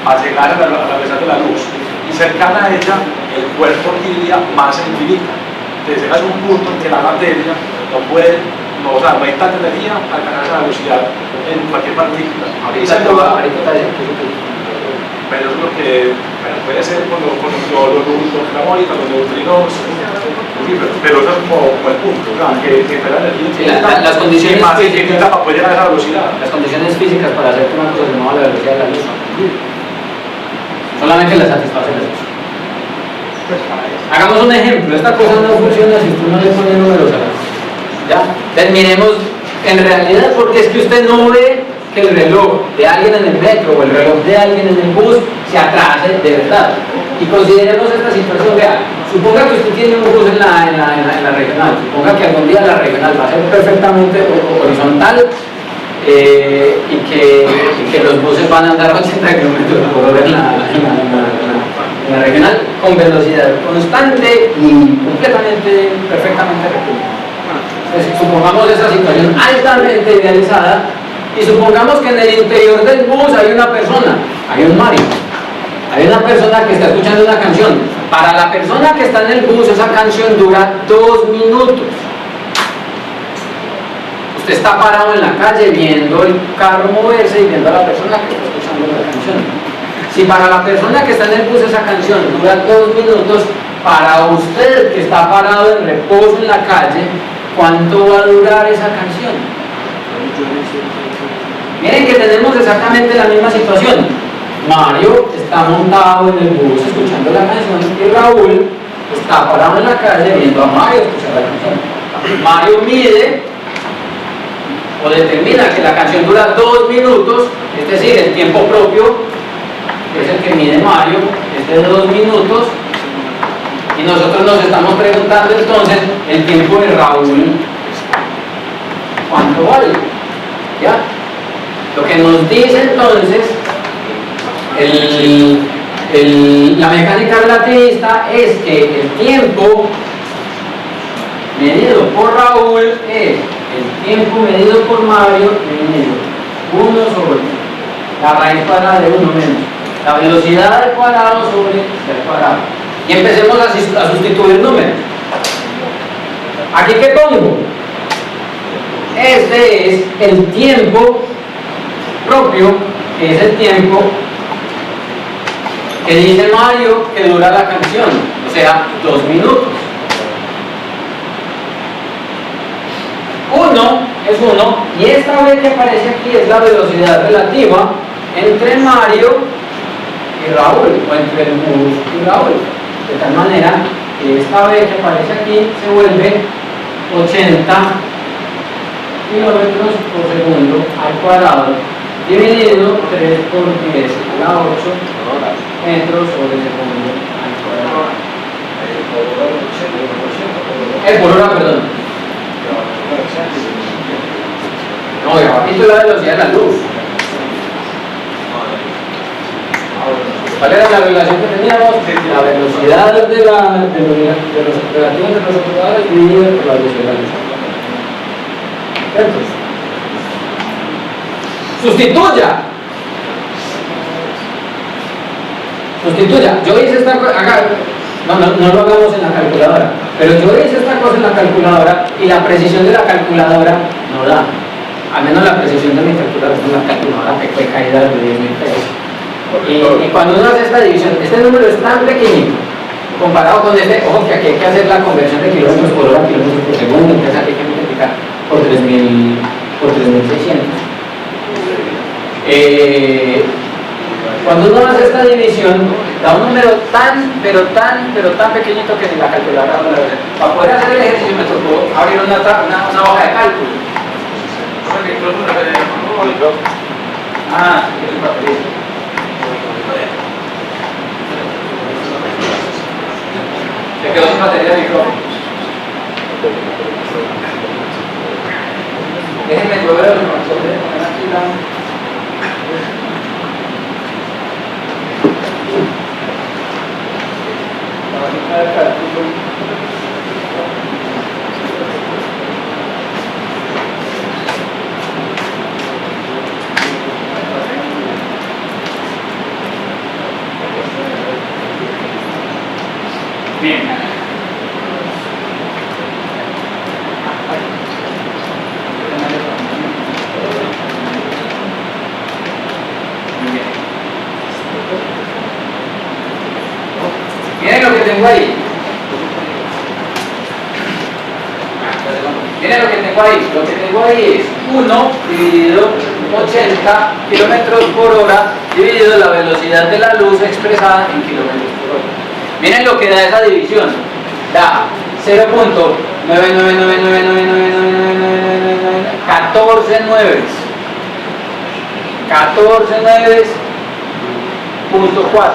para llegar a la velocidad de la luz, y cercana a ella el cuerpo iría masa infinita. Entonces llegas a un punto en que la materia no hay tanta energía para alcanzar esa velocidad en cualquier partícula. Pero es lo que puede ser con los ahorita, los neutrinos, pero eso es como el punto, que la energía las condiciones más físicas infinita para poder llegar a esa velocidad. Las condiciones físicas para hacer que una cosa se mueva a la velocidad de la luz son solamente las satisfacen las cosas. Hagamos un ejemplo, esta cosa no funciona si usted no le pone números a la cosa. ¿Ya? Terminemos en realidad porque es que usted no ve que el reloj de alguien en el metro o el reloj de alguien en el bus se atrase de verdad. Y consideremos esta situación real. Suponga que usted tiene un bus en la regional, suponga que algún día la regional va a ser perfectamente horizontal y que los buses van a andar a 80 km por hora en la regional con velocidad constante y completamente, perfectamente recta. Entonces, supongamos esa situación altamente idealizada y supongamos que en el interior del bus hay una persona, hay un Mario, hay una persona que está escuchando una canción. Para la persona que está en el bus esa canción dura 2 minutos. Usted está parado en la calle viendo el carro moverse y viendo a la persona que está escuchando la canción. Si para la persona que está en el bus esa canción dura 2 minutos, para usted que está parado en reposo en la calle, ¿cuánto va a durar esa canción? Miren que tenemos exactamente la misma situación. Mario está montado en el bus escuchando la canción y Raúl está parado en la calle viendo a Mario escuchar la canción. Mario mide o determina que la canción dura 2 minutos, es decir, el tiempo propio, que es el que mide Mario, es de 2 minutos, y nosotros nos estamos preguntando entonces el tiempo de Raúl, ¿cuánto vale? ¿Ya? Lo que nos dice entonces La mecánica relativista es que el tiempo medido por Raúl es el tiempo medido por Mario dividido 1 sobre la raíz cuadrada de 1 menos la velocidad al cuadrado sobre el cuadrado. Y empecemos a sustituir números. ¿Aquí qué pongo? Este es el tiempo propio, que es el tiempo que dice Mario que dura la canción, o sea, 2 minutos. 1 es 1, y esta vez que aparece aquí es la velocidad relativa entre Mario y Raúl, o entre el Mus y Raúl, de tal manera que esta vez que aparece aquí se vuelve 80 kilómetros por segundo al cuadrado, dividido 3 por 10 a la 8 metros sobre segundo al cuadrado. Por hora, perdón. No, esto es la velocidad de la luz. ¿Cuál era la relación que teníamos? La velocidad de los relativos de los observadores dividida por la velocidad de la luz. Entonces, sustituya. Yo hice esta cosa, acá, no lo hagamos en la calculadora, pero yo hice esta cosa en la calculadora y la precisión de la calculadora no da. Al menos la precisión de mi calculadora es una calculadora que fue caída de 10.000 pesos. Y cuando uno hace esta división, este número es tan pequeñito comparado con este, ojo que aquí hay que hacer la conversión de kilómetros por hora a kilómetros por segundo, entonces aquí hay que multiplicar por 3.600. Cuando uno hace esta división, da un número tan pequeñito que ni la calculadora lo hace. Para poder hacer el ejercicio me tocó abrir una hoja de cálculo. Ah, sí, es papel. Se quedó sin batería de micrófono. Déjenme yo ver el profesor de poner aquí la... La hojita de cálculo. Bien. Miren lo que tengo ahí. Miren lo que tengo ahí. Lo que tengo ahí es 1 dividido 80 kilómetros por hora dividido la velocidad de la luz expresada en kilómetros por hora. Miren lo que da esa división. Da 0.999999999 14 nueves. 14 nueves punto 4.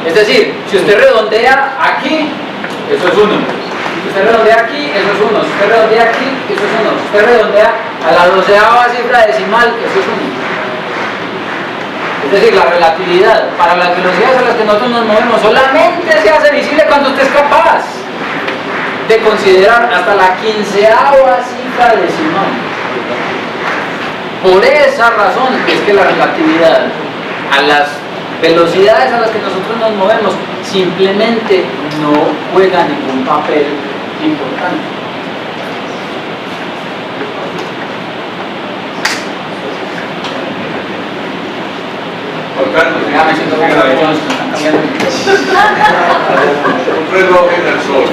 Es decir, si usted redondea aquí, eso es 1. Si usted redondea aquí, eso es 1. Si usted redondea aquí, eso es 1. Si usted redondea a la 12ª cifra decimal, eso es 1. Es decir, la relatividad para las velocidades a las que nosotros nos movemos solamente se hace visible cuando usted es capaz de considerar hasta la 15ª cifra decimal. Por esa razón es que la relatividad a las velocidades a las que nosotros nos movemos simplemente no juega ningún papel importante. Juan Carlos, Ya me siento como dígame. están cambiando. Un reloj en el sol,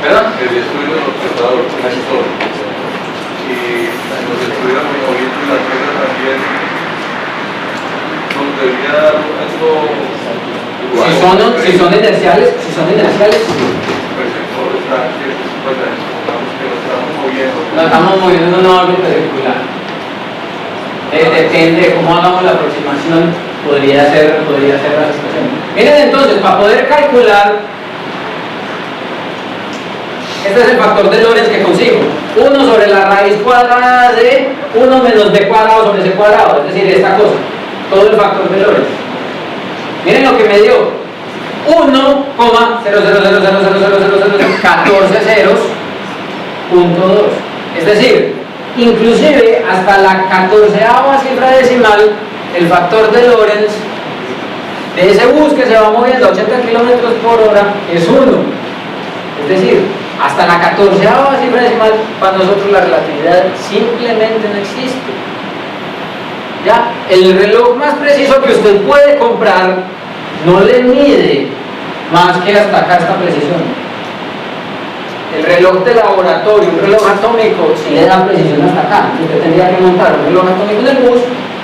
¿Perdón? que destruye el observador con el sol. Y nos estuviéramos moviendo en la Tierra también, nos debería dar algo igual. Si son inerciales, Pues el sol está, pues digamos que lo estamos moviendo. nos estamos moviendo en una órbita circular. Depende de cómo hagamos la aproximación, podría ser la situación. Miren entonces, para poder calcular, este es el factor de Lorentz que consigo. 1 sobre la raíz cuadrada de 1 menos b cuadrado sobre c cuadrado, es decir, esta cosa, todo el factor de Lorentz. Miren lo que me dio: 1,000000014 ceros, punto 2. Es decir, inclusive hasta la 14ª cifra decimal, el factor de Lorentz de ese bus que se va moviendo a 80 kilómetros por hora es 1. Es decir, hasta la 14ª cifra decimal, para nosotros la relatividad simplemente no existe. ¿Ya? El reloj más preciso que usted puede comprar no le mide más que hasta acá esta precisión. El reloj de laboratorio, un reloj atómico, sí le da precisión hasta acá. Usted tendría que montar un reloj atómico en el bus,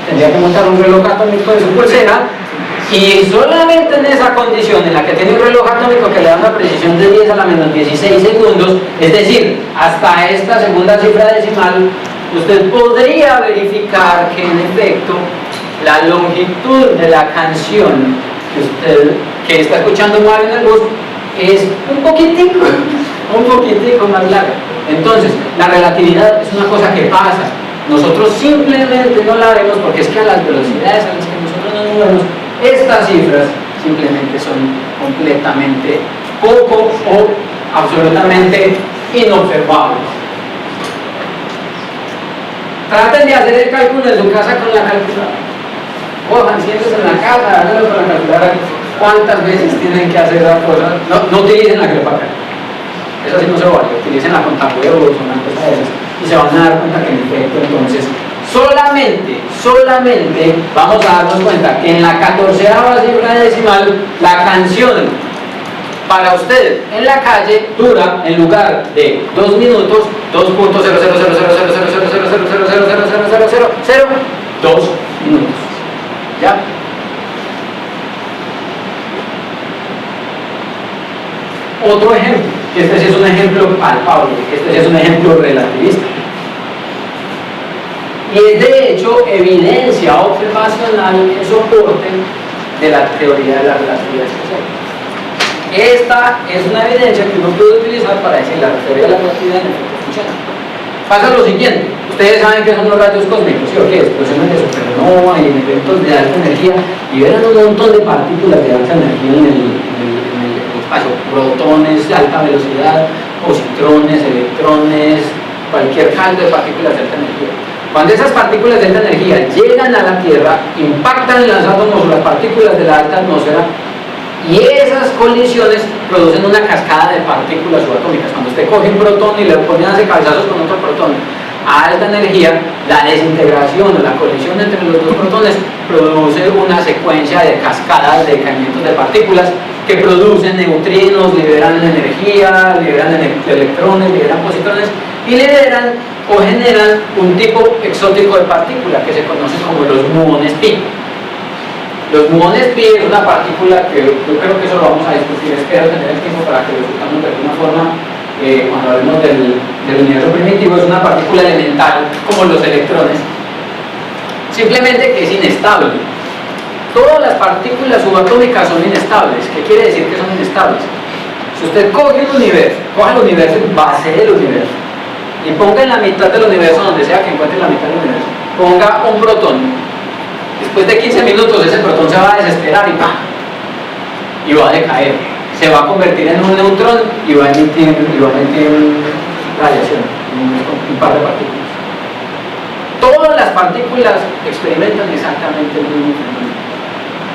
tendría que montar un reloj atómico de su pulsera, y solamente en esa condición en la que tiene un reloj atómico que le da una precisión de 10 a la menos 16 segundos, es decir, hasta esta segunda cifra decimal, usted podría verificar que en efecto la longitud de la canción que está escuchando Mario en el bus es un poquitico más larga. Entonces, la relatividad es una cosa que pasa. Nosotros simplemente no la vemos porque es que a las velocidades a las que nosotros nos movemos, estas cifras simplemente son completamente poco o absolutamente inobservables. Traten de hacer el cálculo en su casa con la calculadora. Cojan, siéntense en la casa, háganlo con la calculadora. ¿Cuántas veces tienen que hacer esa cosa? No utilicen la grepacra. Eso sí no se vale. Utilicen la contahuevos o una cosa de esas. Y se van a dar cuenta que en efecto, entonces, solamente vamos a darnos cuenta que en la 14ª cifra decimal, la canción para usted en la calle dura, en lugar de 2 minutos, 2 minutos. ¿Ya? Otro ejemplo, que este sí es un ejemplo palpable, este sí es un ejemplo relativista. Y es de hecho evidencia observacional en soporte de la teoría de la relatividad especial. Esta es una evidencia que uno puede utilizar para decir la teoría de la relatividad en efecto funciona. Pasa lo siguiente: ustedes saben que son los rayos cósmicos, ¿sí o qué? Explosiones de supernova y en eventos de alta energía liberan un montón de partículas de alta energía en el espacio, protones de alta velocidad, positrones, electrones, cualquier caldo de partículas de alta energía. Cuando esas partículas de alta energía llegan a la Tierra, impactan en los átomos o las partículas de la alta atmósfera, y esas colisiones producen una cascada de partículas subatómicas. Cuando usted coge un protón y le pone a hacer cabezazos con otro protón a alta energía, la desintegración o la colisión entre los dos protones produce una secuencia de cascadas de decaimientos de partículas que producen neutrinos, liberan energía, liberan electrones, liberan positrones y liberan o generan un tipo exótico de partícula que se conoce como los muones pi. Los muones pi es una partícula que yo creo que eso lo vamos a discutir, espero tener el tiempo para que lo discutamos de alguna forma cuando hablemos del universo primitivo. Es una partícula elemental como los electrones, simplemente que es inestable. Todas las partículas subatómicas son inestables. ¿Qué quiere decir que son inestables? Si usted coge un universo, coge el universo en base del universo y ponga en la mitad del universo, donde sea que encuentre la mitad del universo, ponga un protón. Después de 15 minutos ese protón se va a desesperar y ¡pam! Y va a decaer. Se va a convertir en un neutrón y va a emitir radiación, un par de partículas. Todas las partículas experimentan exactamente el mismo fenómeno.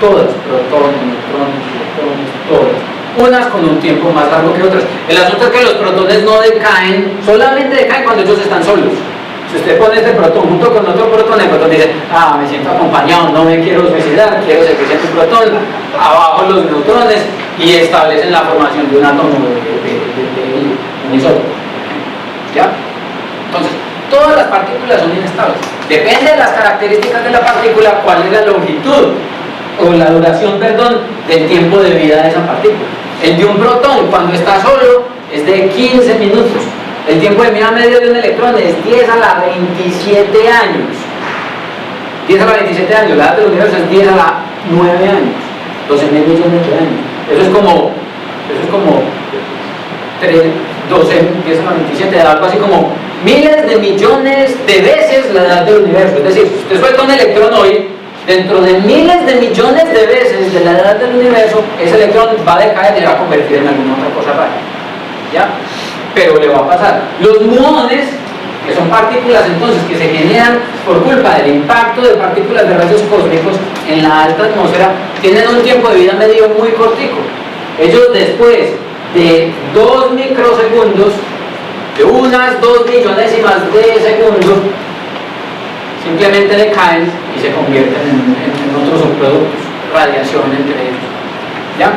Todas, protones, neutrones, electrones, todas. Unas con un tiempo más largo que otras. El asunto es que los protones no decaen, solamente decaen cuando ellos están solos. Si usted pone este protón junto con otro protón, el protón dice: ah, me siento acompañado, no me quiero suicidar, quiero seguir siendo un protón. Abajo los neutrones y establecen la formación de un átomo de un isótopo. ¿Ya? Entonces, todas las partículas son inestables. Depende de las características de la partícula, cuál es la longitud o la duración, perdón, del tiempo de vida de esa partícula. El de un protón, cuando está solo, es de 15 minutos. El tiempo de vida medio de un electrón es 10 a la 27 años. 10 a la 27 años, la edad del universo es 10 a la 9 años. 12.000 millones de años. Eso es como 10 a la 27, algo así como miles de millones de veces la edad del universo. Es decir, si usted suelta un electrón hoy, dentro de miles de millones de veces de la edad del universo, ese electrón va a decaer y se va a convertir en alguna otra cosa rara. ¿Ya? Pero le va a pasar. Los muones, que son partículas entonces que se generan por culpa del impacto de partículas de rayos cósmicos en la alta atmósfera, tienen un tiempo de vida medio muy cortico. Ellos después de 2 microsegundos, de unas 2 millonésimas de segundos, simplemente decaen y se convierten en otros subproductos, radiación entre ellos. ¿Ya?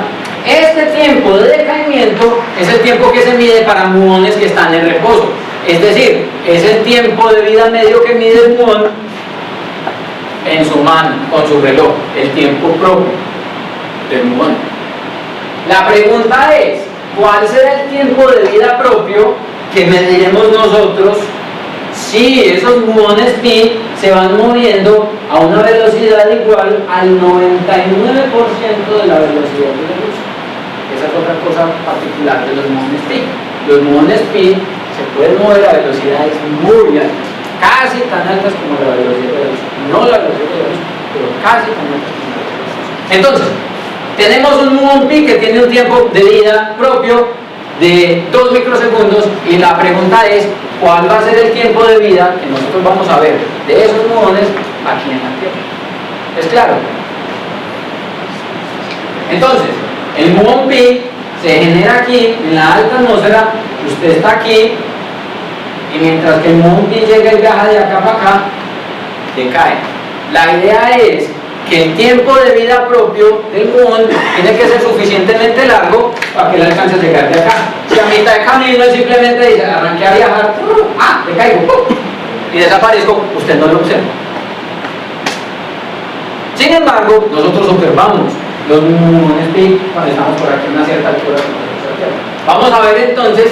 Este tiempo de decaimiento es el tiempo que se mide para muones que están en reposo. Es decir, es el tiempo de vida medio que mide el muón en su mano, con su reloj, el tiempo propio del muón. La pregunta es, ¿cuál será el tiempo de vida propio que mediremos nosotros si esos muones pi se van moviendo a una velocidad igual al 99% de la velocidad de la luz? Esa es otra cosa particular de los muones pi. Los muones pi se pueden mover a velocidades muy altas, casi tan altas como la velocidad de la luz. No la velocidad de la luz, pero casi tan altas como la velocidad de la luz. Entonces, tenemos un muón pi que tiene un tiempo de vida propio de 2 microsegundos y la pregunta es, ¿cuál va a ser el tiempo de vida que nosotros vamos a ver de esos muones aquí en la Tierra? ¿Es claro? Entonces, el muón pi se genera aquí en la alta atmósfera, usted está aquí y mientras que el muón pi llega y viaja de acá para acá, decae. La idea es que el tiempo de vida propio del muón tiene que ser suficientemente largo para que él alcance a llegar de acá. Si a mitad de camino él simplemente dice, arranqué a viajar, decaigo, y desaparezco, usted no lo observa. Sin embargo, nosotros observamos los muones pi cuando estamos por aquí a una cierta altura de la Tierra. Vamos a ver entonces,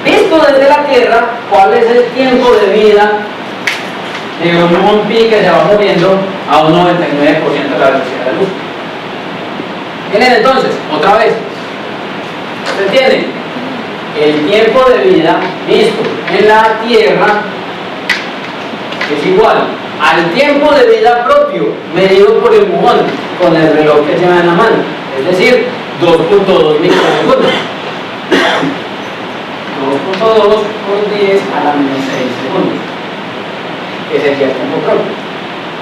visto desde la Tierra, cuál es el tiempo de vida de un muón pi que se va moviendo a un 99% de la velocidad de la luz. ¿Tienen entonces? Otra vez. ¿Se entiende? El tiempo de vida visto en la Tierra es igual al tiempo de vida propio medido por el muón con el reloj que lleva en la mano, es decir, 2.2 microsegundos. 2.2 por 10 a la menos 6 segundos, que sería el tiempo propio,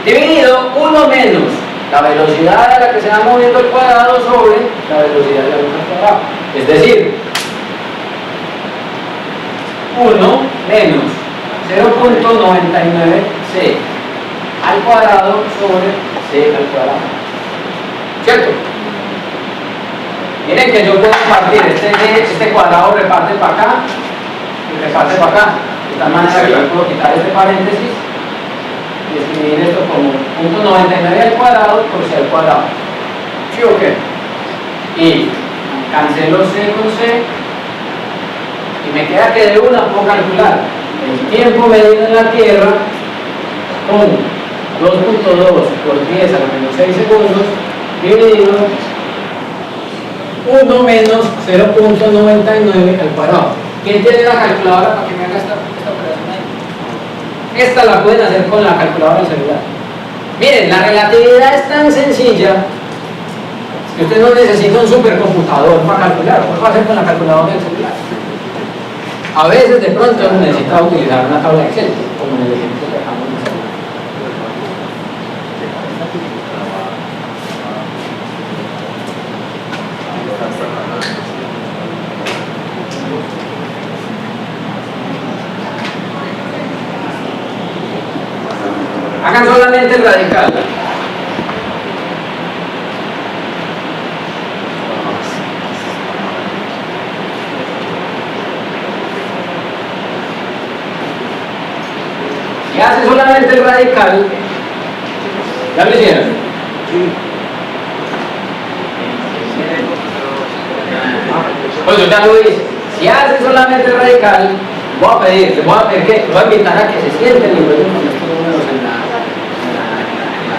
dividido 1 menos la velocidad a la que se va moviendo el cuadrado sobre la velocidad de la luz al cuadrado, es decir, 1 menos 0.99c al cuadrado sobre c al cuadrado. ¿Cierto? Miren que yo puedo partir este cuadrado, reparte para acá y reparte para acá, de tal manera que yo puedo quitar este paréntesis y escribir esto como 0.99 al cuadrado por c al cuadrado. ¿Sí o qué? Y cancelo c con c y me queda que de una puedo calcular el tiempo medido en la Tierra con 2.2 por 10 a la menos 6 segundos dividido 1 menos 0.99 al cuadrado. ¿Quién tiene la calculadora para que me haga esta operación ahí? Esta la pueden hacer con la calculadora del celular. Miren, la relatividad es tan sencilla que usted no necesita un supercomputador para calcular, lo va a hacer con la calculadora del celular. A veces de pronto necesita utilizar una tabla de Excel, como en el ejemplo que acabamos de hacer. Hagan solamente el radical. Si hace solamente el radical, ¿ya lo hicieron? Pues yo ya lo hice. Si hace solamente el radical, le voy a pedir que, voy a invitar a que se sienten y jueguen con estos números en la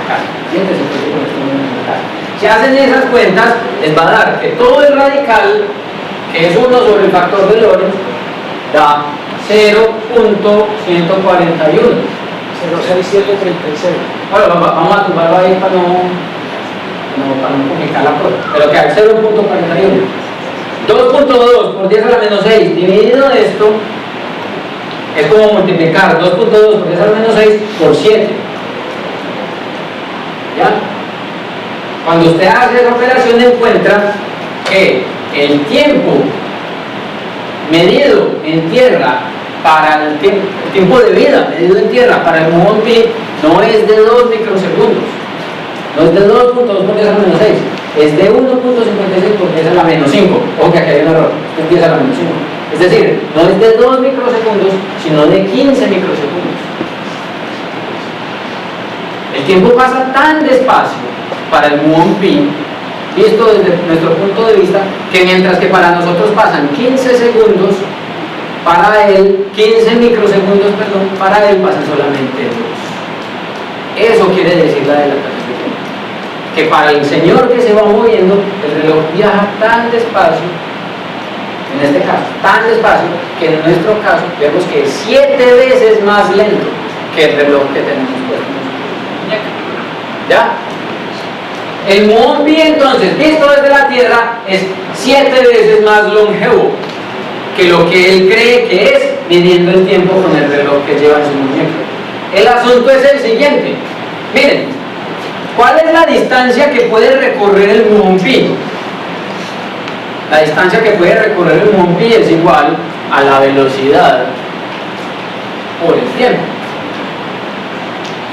casa. Siéntense con estos números en la casa. Si hacen esas cuentas, les va a dar que todo el radical, que es 1 sobre el factor de Lorentz, da 0.141. 06736. Bueno, vamos a tumbarlo ahí para no complicar la cosa. Pero que al 0.41. 2.2 por 10 a la menos 6 dividido esto es como multiplicar 2.2 por 10 a la menos 6 por 7. ¿Ya? Cuando usted hace esa operación encuentra que el tiempo medido en tierra para el tiempo de vida medido en tierra para el muón pi no es de 2 microsegundos, no es de 2.2 por 10 a la menos 6, es de 1.56 por 10 a la menos 5. Ojo que aquí hay un error, es 10 a la menos 5. Es decir, no es de 2 microsegundos, sino de 15 microsegundos. El tiempo pasa tan despacio para el muón pi, visto desde nuestro punto de vista, que mientras que para nosotros pasan 15 segundos, para él, 15 microsegundos, perdón, para él pasan solamente 2. Eso quiere decir la dilatación de tiempo. Que para el señor que se va moviendo, el reloj viaja tan despacio, en este caso, tan despacio, que en nuestro caso vemos que es 7 veces más lento que el reloj que tenemos puesto en nuestra muñeca. ¿Ya? El muón pi entonces, visto desde la Tierra, es 7 veces más longevo que lo que él cree que es, midiendo el tiempo con el reloj que lleva en su muñeca. El asunto es el siguiente. Miren, ¿cuál es la distancia que puede recorrer el muón pi? La distancia que puede recorrer el muón pi es igual a la velocidad por el tiempo.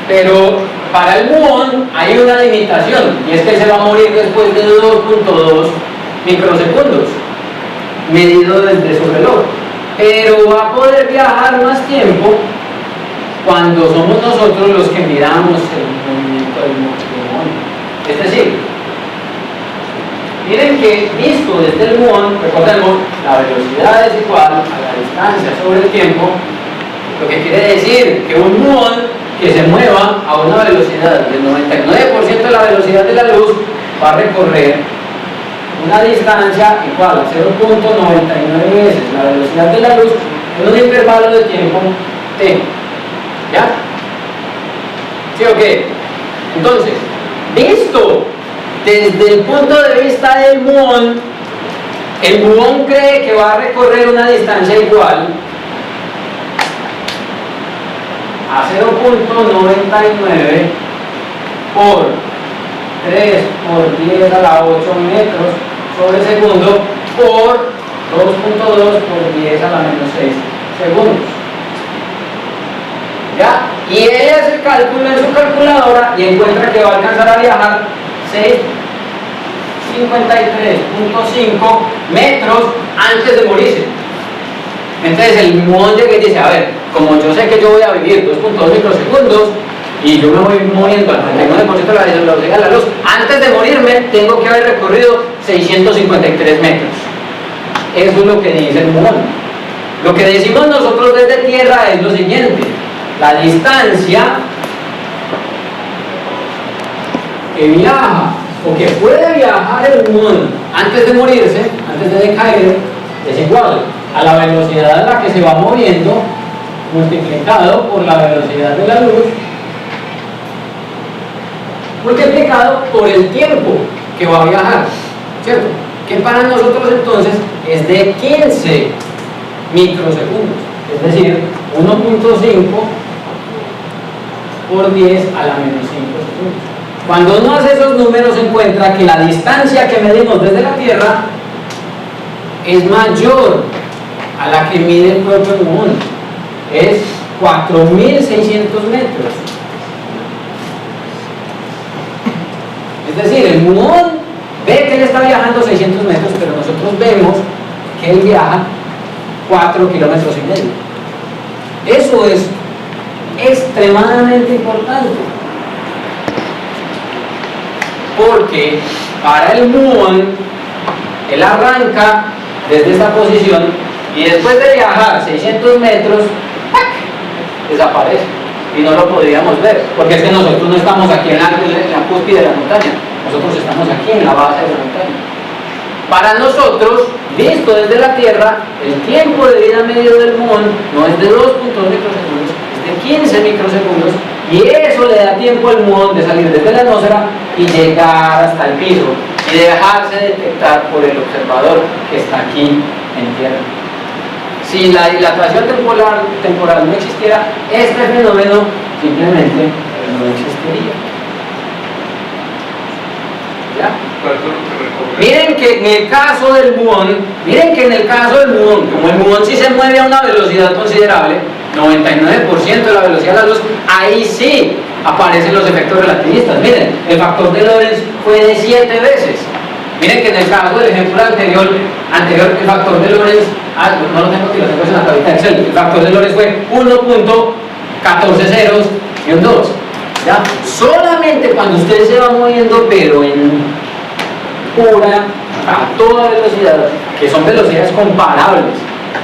Pero para el muón hay una limitación, y es que se va a morir después de 2.2 microsegundos, medido desde su reloj. Pero va a poder viajar más tiempo cuando somos nosotros los que miramos el movimiento del muón. Es decir, miren que visto desde el muón, recordemos, la velocidad es igual a la distancia sobre el tiempo, lo que quiere decir que un muón que se mueva a una velocidad del 99% de la velocidad de la luz va a recorrer una distancia igual a 0.99 veces la velocidad de la luz en un intervalo de tiempo t. ¿Ya? ¿Sí o qué? Entonces, visto desde el punto de vista del muón, el muón cree que va a recorrer una distancia igual a 0.99 por 3 por 10 a la 8 metros sobre segundo por 2.2 por 10 a la menos 6 segundos. ¿Ya? Y él hace el cálculo en su calculadora y encuentra que va a alcanzar a viajar 653.5 metros antes de morirse. Entonces el muón llega y dice, a ver, como yo sé que yo voy a vivir 2.2 microsegundos y yo me voy moviendo al 39% de la velocidad de la luz, antes de morirme tengo que haber recorrido 653 metros. Eso es lo que dice el muón. Lo que decimos nosotros desde tierra es lo siguiente: la distancia que viaja o que puede viajar el muón antes de morirse, antes de decaer, es igual a la velocidad a la que se va moviendo multiplicado por la velocidad de la luz multiplicado por el tiempo que va a viajar, ¿cierto? Que para nosotros entonces es de 15 microsegundos, es decir, 1.5 por 10 a la menos 5 segundos. Cuando uno hace esos números encuentra que la distancia que medimos desde la Tierra es mayor a la que mide el propio muón, es 4.600 metros. Es decir, el muón ve que él está viajando 600 metros, pero nosotros vemos que él viaja 4 kilómetros y medio. Eso es extremadamente importante, porque para el muón él arranca desde esta posición y después de viajar 600 metros ¡pac!, desaparece y no lo podríamos ver, porque es que nosotros no estamos aquí en la cúspide de la montaña, nosotros estamos aquí en la base de la montaña. Para nosotros, visto desde la Tierra, el tiempo de vida medio del muón no es de 2.2 microsegundos, es de 15 microsegundos, Y eso le da tiempo al muón de salir desde la atmósfera y llegar hasta el piso y dejarse detectar por el observador que está aquí en tierra. Si la dilatación temporal no existiera, este fenómeno simplemente no existiría. ¿Ya? Miren que en el caso del muón, como el muón sí se mueve a una velocidad considerable, 99% de la velocidad de la luz, ahí sí aparecen los efectos relativistas. Miren, el factor de Lorentz fue de 7 veces. Miren que en el caso del ejemplo anterior el factor de Lorentz, no lo tengo aquí, lo tengo en la tablita de Excel, el factor de Lorentz fue 1.14 ceros y un 2. ¿Ya? Solamente cuando usted se va moviendo, pero en pura, a toda velocidad, que son velocidades comparables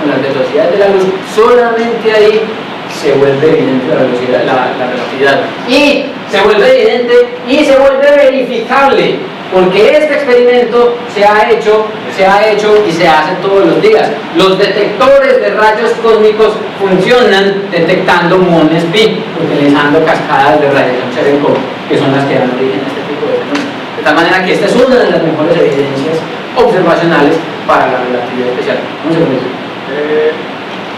con las velocidades de la luz, solamente ahí se vuelve evidente la velocidad, la relatividad. Y se vuelve evidente y se vuelve verificable, porque este experimento se ha hecho y se hace todos los días. Los detectores de rayos cósmicos funcionan detectando muones pi, utilizando cascadas de radiación Cherenkov, que son las que dan origen a este tipo de fenómenos. De tal manera que esta es una de las mejores evidencias observacionales para la relatividad especial. Un segundo.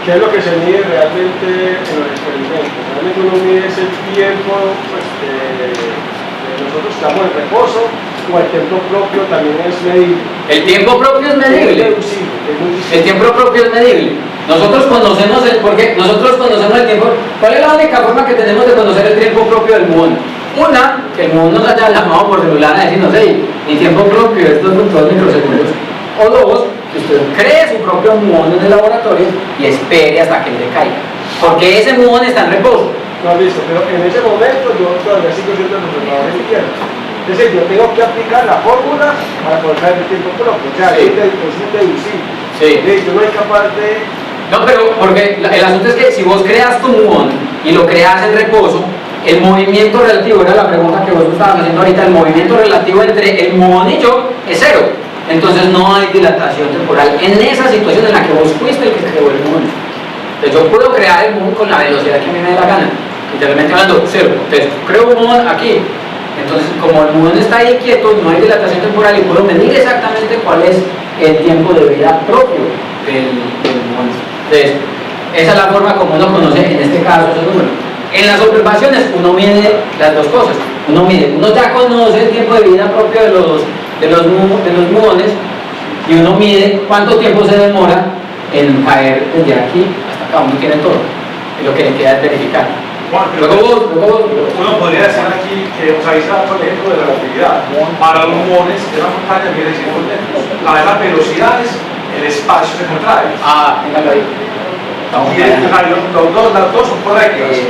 ¿Qué es lo que se mide realmente en los experimentos? Realmente uno mide ese tiempo pues, nosotros estamos en reposo, o el tiempo propio también es medible. El tiempo propio es medible. El tiempo propio es medible. Nosotros conocemos el tiempo. ¿Cuál es la única forma que tenemos de conocer el tiempo propio del mundo? Una, que el mundo nos haya llamado por celular a decirnos, hey, mi tiempo propio es 2.2 microsegundos. O dos, que usted cree su propio muón en el laboratorio y espere hasta que le caiga. Porque ese muón está en reposo. No, listo, pero en ese momento yo todavía sigo siendo el observador en tierra. Es decir, yo tengo que aplicar la fórmula para poder saber el tiempo propio. O sea, Sí. es indeducible. Sí. Yo no soy capaz de... No, pero porque el asunto es que si vos creas tu muón y lo creas en reposo, el movimiento relativo, era la pregunta que vos estabas haciendo ahorita, el movimiento relativo entre el muón y yo es cero. Entonces no hay dilatación temporal en esa situación en la que vos fuiste el que creó el muón. Entonces yo puedo crear el muón con la velocidad que a mí me dé la gana, literalmente hablando cero. Entonces creo un muón aquí. Entonces como el muón está ahí quieto, no hay dilatación temporal y puedo medir exactamente cuál es el tiempo de vida propio del muón. Entonces esa es la forma como uno conoce en este caso ese número. En las observaciones uno mide las dos cosas. Uno ya conoce el tiempo de vida propio de los muones y uno mide cuánto tiempo se demora en caer desde aquí hasta acá. Uno tiene todo y lo que le queda es verificar. Juan, Luego uno podría decir aquí que, o sea, ahí está por ejemplo de la relatividad. Para los muones de la montaña mide 100 metros. A las velocidades, el espacio se contrae. Téngalo ahí. Y las dos son correctas.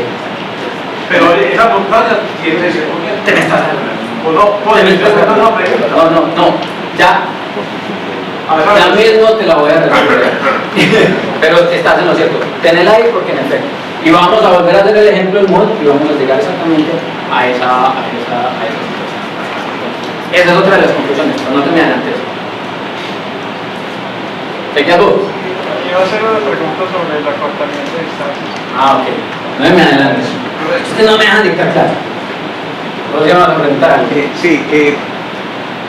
Pero esa montaña tiene 100 metros. Te me estás hablando. O no, podemos hacer una pregunta. No. Ya mismo te la voy a resolver. Pero estás en lo cierto. Tenela ahí porque en efecto. Y vamos a volver a hacer el ejemplo del mod y vamos a llegar exactamente a esa situación. Esa es otra de las conclusiones, pero no te me adelantes. ¿Te quedas vos? Iba a hacer una pregunta sobre el acortamiento de distancias. Ok. No me adelantes. Ustedes no me dejan dictar clase. ¿Vos ya vas a preguntar algo? Sí,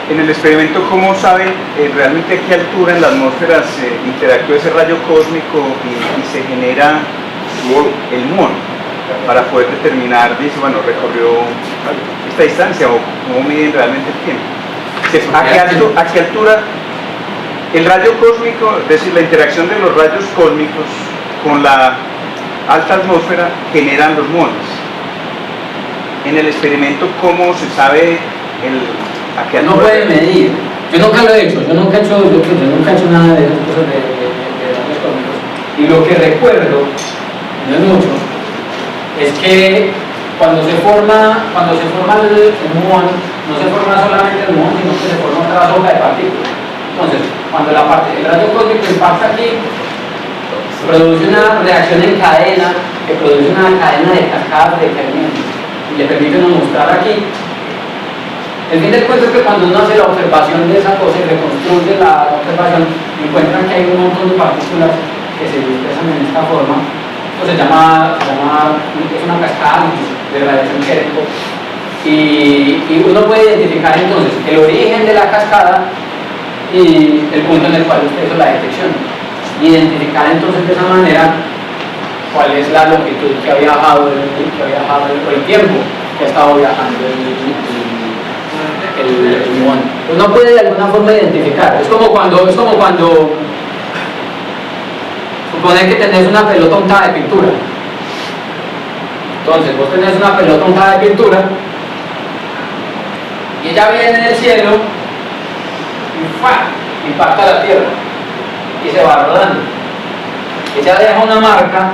en el experimento, ¿cómo saben realmente a qué altura en la atmósfera se interactúa ese rayo cósmico y se genera el muón? Para poder determinar, dice, bueno, recorrió esta distancia o cómo miden realmente el tiempo. ¿A qué altura el rayo cósmico, es decir, la interacción de los rayos cósmicos con la alta atmósfera generan los muones? En el experimento, ¿cómo se sabe a qué altura? No pueden medir. Yo nunca lo he hecho, yo nunca he hecho nada de esas cosas de rayos cósmicos. Y lo que recuerdo, no es mucho, es que cuando se forma el muón, no se forma solamente el muón, sino que se forma otra sopa de partículas. Entonces, cuando el rayo cósmico impacta aquí, produce una reacción en cadena, que produce una cadena de cascadas de decaimiento, y le permite uno mostrar aquí. El fin del cuento es que cuando uno hace la observación de esa cosa y reconstruye la observación, encuentran que hay un montón de partículas que se dispersan en esta forma. Esto es una cascada de radiación Cherenkov. Y uno puede identificar entonces el origen de la cascada y el punto en el cual usted hizo la detección. Identificar entonces de esa manera cuál es la longitud que ha viajado o el tiempo que ha estado viajando el muón. Uno puede de alguna forma identificar. Es como cuando supone que tenés una pelota untada de pintura. Entonces vos tenés una pelota untada de pintura y ella viene en el cielo y ¡fua! Impacta la tierra y se va rodando. Ella deja una marca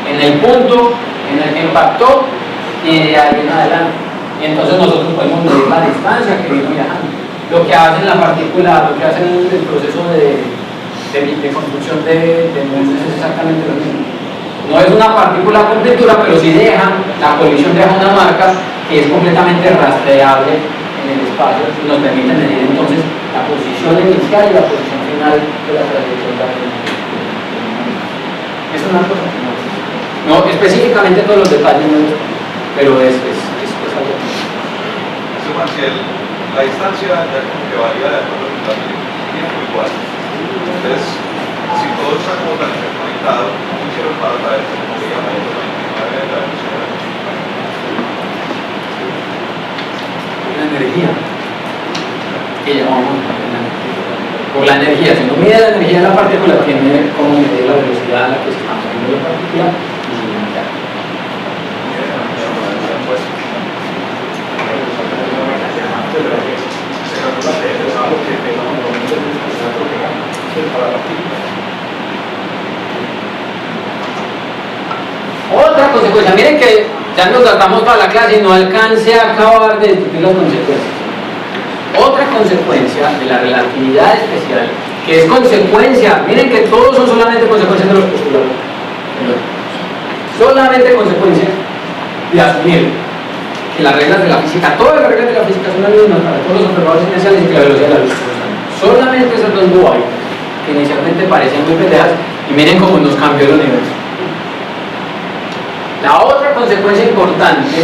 en el punto en el que impactó y de ahí en adelante. Y entonces nosotros podemos medir la distancia que vino viajando. Lo que hace la partícula, lo que hace el proceso de construcción de mundos es exactamente lo mismo. No es una partícula con pintura, pero sí la colisión deja una marca que es completamente rastreable en el espacio y nos permite medir entonces la posición inicial y la posición final de la trayectoria del mundo. Es una cosa que no específicamente todos los detalles, pero es algo que... Marcial, la distancia ya como que varía de acuerdo con el tiempo igual. Entonces, si todo está como tan interconectado, ¿cómo hicieron para traer como digamos 99 de la elección? La energía que llamamos por la energía. Si no mide la energía de la partícula, tiene como medir la velocidad a la que se está moviendo la partícula y ya. Otra consecuencia, miren que ya nos tratamos para la clase y no alcance a acabar de discutir las consecuencias. Otra consecuencia de la relatividad especial, que es consecuencia, miren que todos son solamente consecuencias de los postulados, solamente consecuencia de asumir que las reglas de la física, todas las reglas de la física son las mismas para todos los observadores inerciales y que la velocidad de la luz. Solamente esas dos dudas que inicialmente parecían muy pendejas y miren cómo nos cambió el universo. La otra consecuencia importante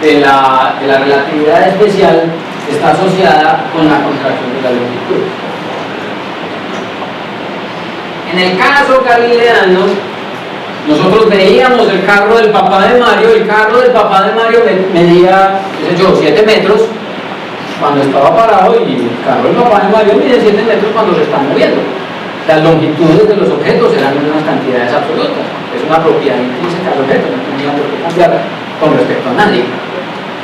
de la relatividad especial está asociada con la contracción de la longitud. En el caso galileano, nosotros veíamos el carro del papá de Mario. El carro del papá de Mario medía, qué sé yo, 7 metros cuando estaba parado, y el carro del papá de Mario mide 7 metros cuando se están moviendo. Las longitudes de los objetos eran unas cantidades absolutas. Es una propiedad intrínseca del objeto, no tenía por qué cambiar con respecto a nadie.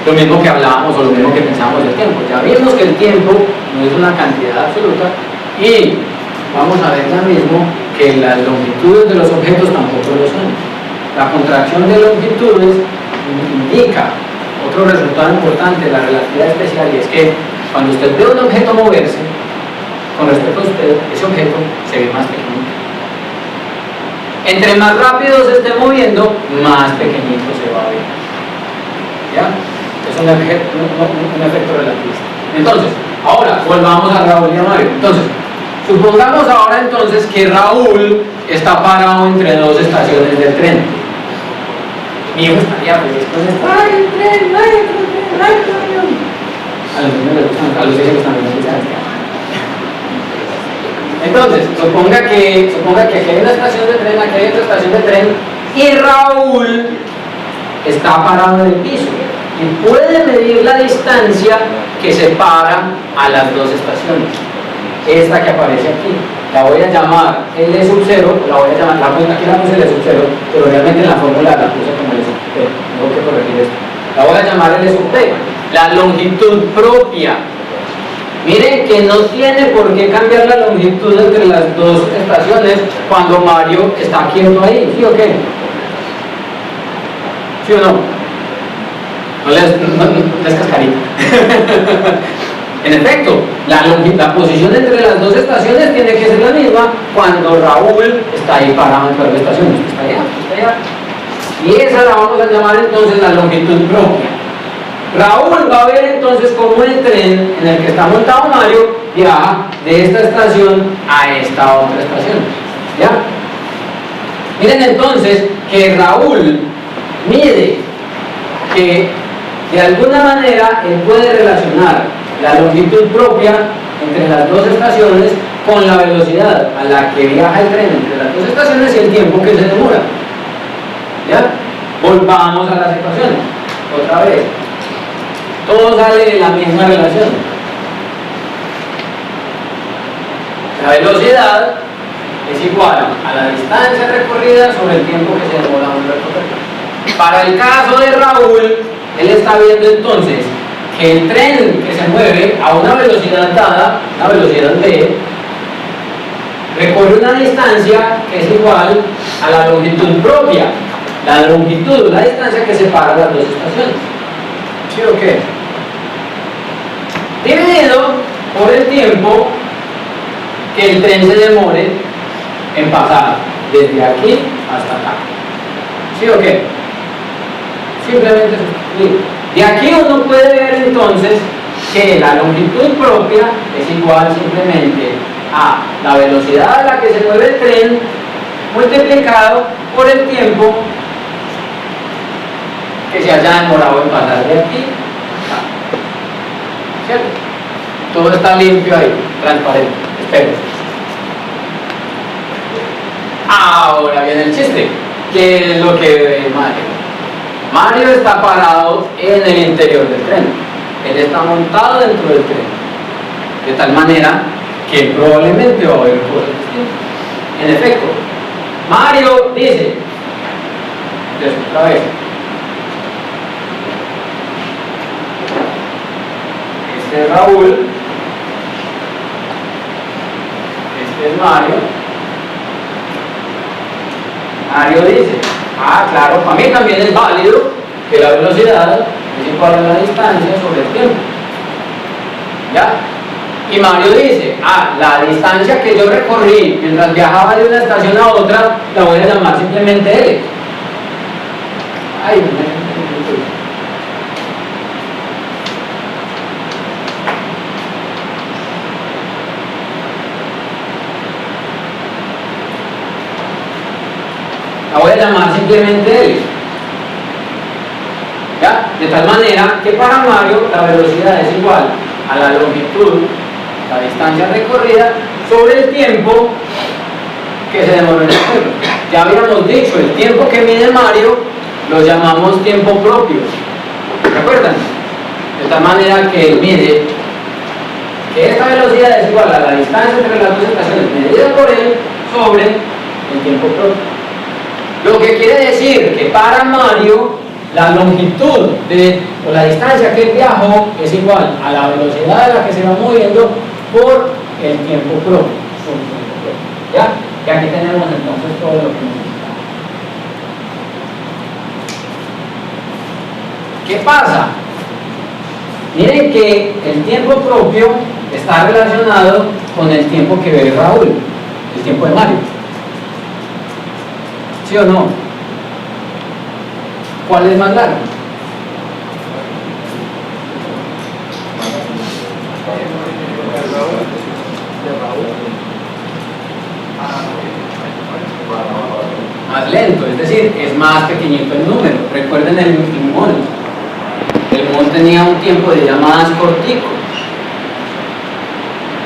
Lo mismo que hablábamos o lo mismo que pensábamos del tiempo. Ya vimos que el tiempo no es una cantidad absoluta y vamos a ver ya mismo que las longitudes de los objetos tampoco lo son. La contracción de longitudes indica otro resultado importante de la relatividad especial, y es que cuando usted ve un objeto moverse, con respecto a usted, ese objeto se ve más pequeñito. Entre más rápido se esté moviendo, más pequeñito se va a ver. ¿Ya? Es un efecto relativista. Entonces, ahora volvamos a Raúl y a Mario. Entonces, supongamos ahora entonces que Raúl está parado entre dos estaciones del tren. Mi hijo estaría feliz con esto. ¡Ay, el tren! ¡Ay, el tren! ¡Ay, el tren! A los niños les gustan, a los hijos también les gusta esto. Entonces, suponga que aquí hay una estación de tren, aquí hay otra estación de tren, y Raúl está parado en el piso y puede medir la distancia que separa a las dos estaciones. Esta que aparece aquí, la voy a llamar L sub 0, aquí la puse L sub 0, pero realmente en la fórmula la puse como L sub P, tengo que corregir esto. La voy a llamar L sub P, la longitud propia. Miren que no tiene por qué cambiar la longitud entre las dos estaciones cuando Mario está quieto ahí, ¿sí o qué? ¿Sí o no? No les cascarita. En efecto, la posición entre las dos estaciones tiene que ser la misma cuando Raúl está ahí parado entre las estaciones. Está allá. Y esa la vamos a llamar entonces la longitud propia. Raúl va a ver entonces cómo el tren en el que está montado Mario viaja de esta estación a esta otra estación. ¿Ya? Miren entonces que Raúl mide que de alguna manera él puede relacionar la longitud propia entre las dos estaciones con la velocidad a la que viaja el tren entre las dos estaciones y el tiempo que se demora. ¿Ya? Volvamos a las ecuaciones. Otra vez. Todo sale de la misma relación. La velocidad es igual a la distancia recorrida sobre el tiempo que se demora un recorrer. Para el caso de Raúl, él está viendo entonces que el tren que se mueve a una velocidad dada, una velocidad v, recorre una distancia que es igual a la longitud propia, la longitud, la distancia que separa las dos estaciones. ¿Sí o qué? Dividido por el tiempo que el tren se demore en pasar desde aquí hasta acá. ¿Sí o qué? Simplemente sustituir. De aquí uno puede ver entonces que la longitud propia es igual simplemente a la velocidad a la que se mueve el tren multiplicado por el tiempo que se haya demorado en pasar de aquí a acá. ¿Cierto? Todo está limpio ahí, transparente. Espero. Ahora viene el chiste. ¿Qué es lo que ve Mario? Mario está parado en el interior del tren. Él está montado dentro del tren. De tal manera que probablemente va a haber cosas distintas. En efecto, Mario dice, entonces otra vez, este es Raúl, este es Mario. Mario dice, claro, para mí también es válido que la velocidad es igual a la distancia sobre el tiempo. ¿Ya? Y Mario dice, la distancia que yo recorrí mientras viajaba de una estación a otra, la voy a llamar simplemente L. La voy a llamar simplemente L. ¿Ya? De tal manera que para Mario la velocidad es igual a la longitud, la distancia recorrida, sobre el tiempo que se demoró en hacerlo. Ya habíamos dicho, el tiempo que mide Mario lo llamamos tiempo propio. ¿Recuerdan? De tal manera que él mide que esta velocidad es igual a la distancia entre las dos estaciones medida por él sobre el tiempo propio. Lo que quiere decir que para Mario la longitud o la distancia que él viajó es igual a la velocidad a la que se va moviendo por el tiempo propio. ¿Ya? Y aquí tenemos entonces todo lo que necesitamos. ¿Qué pasa? Miren que el tiempo propio está relacionado con el tiempo que ve Raúl, el tiempo de Mario. ¿Sí o no? ¿Cuál es más largo? Más lento, es decir, es más pequeñito el número. Recuerden el muón. El muón tenía un tiempo de vida más cortico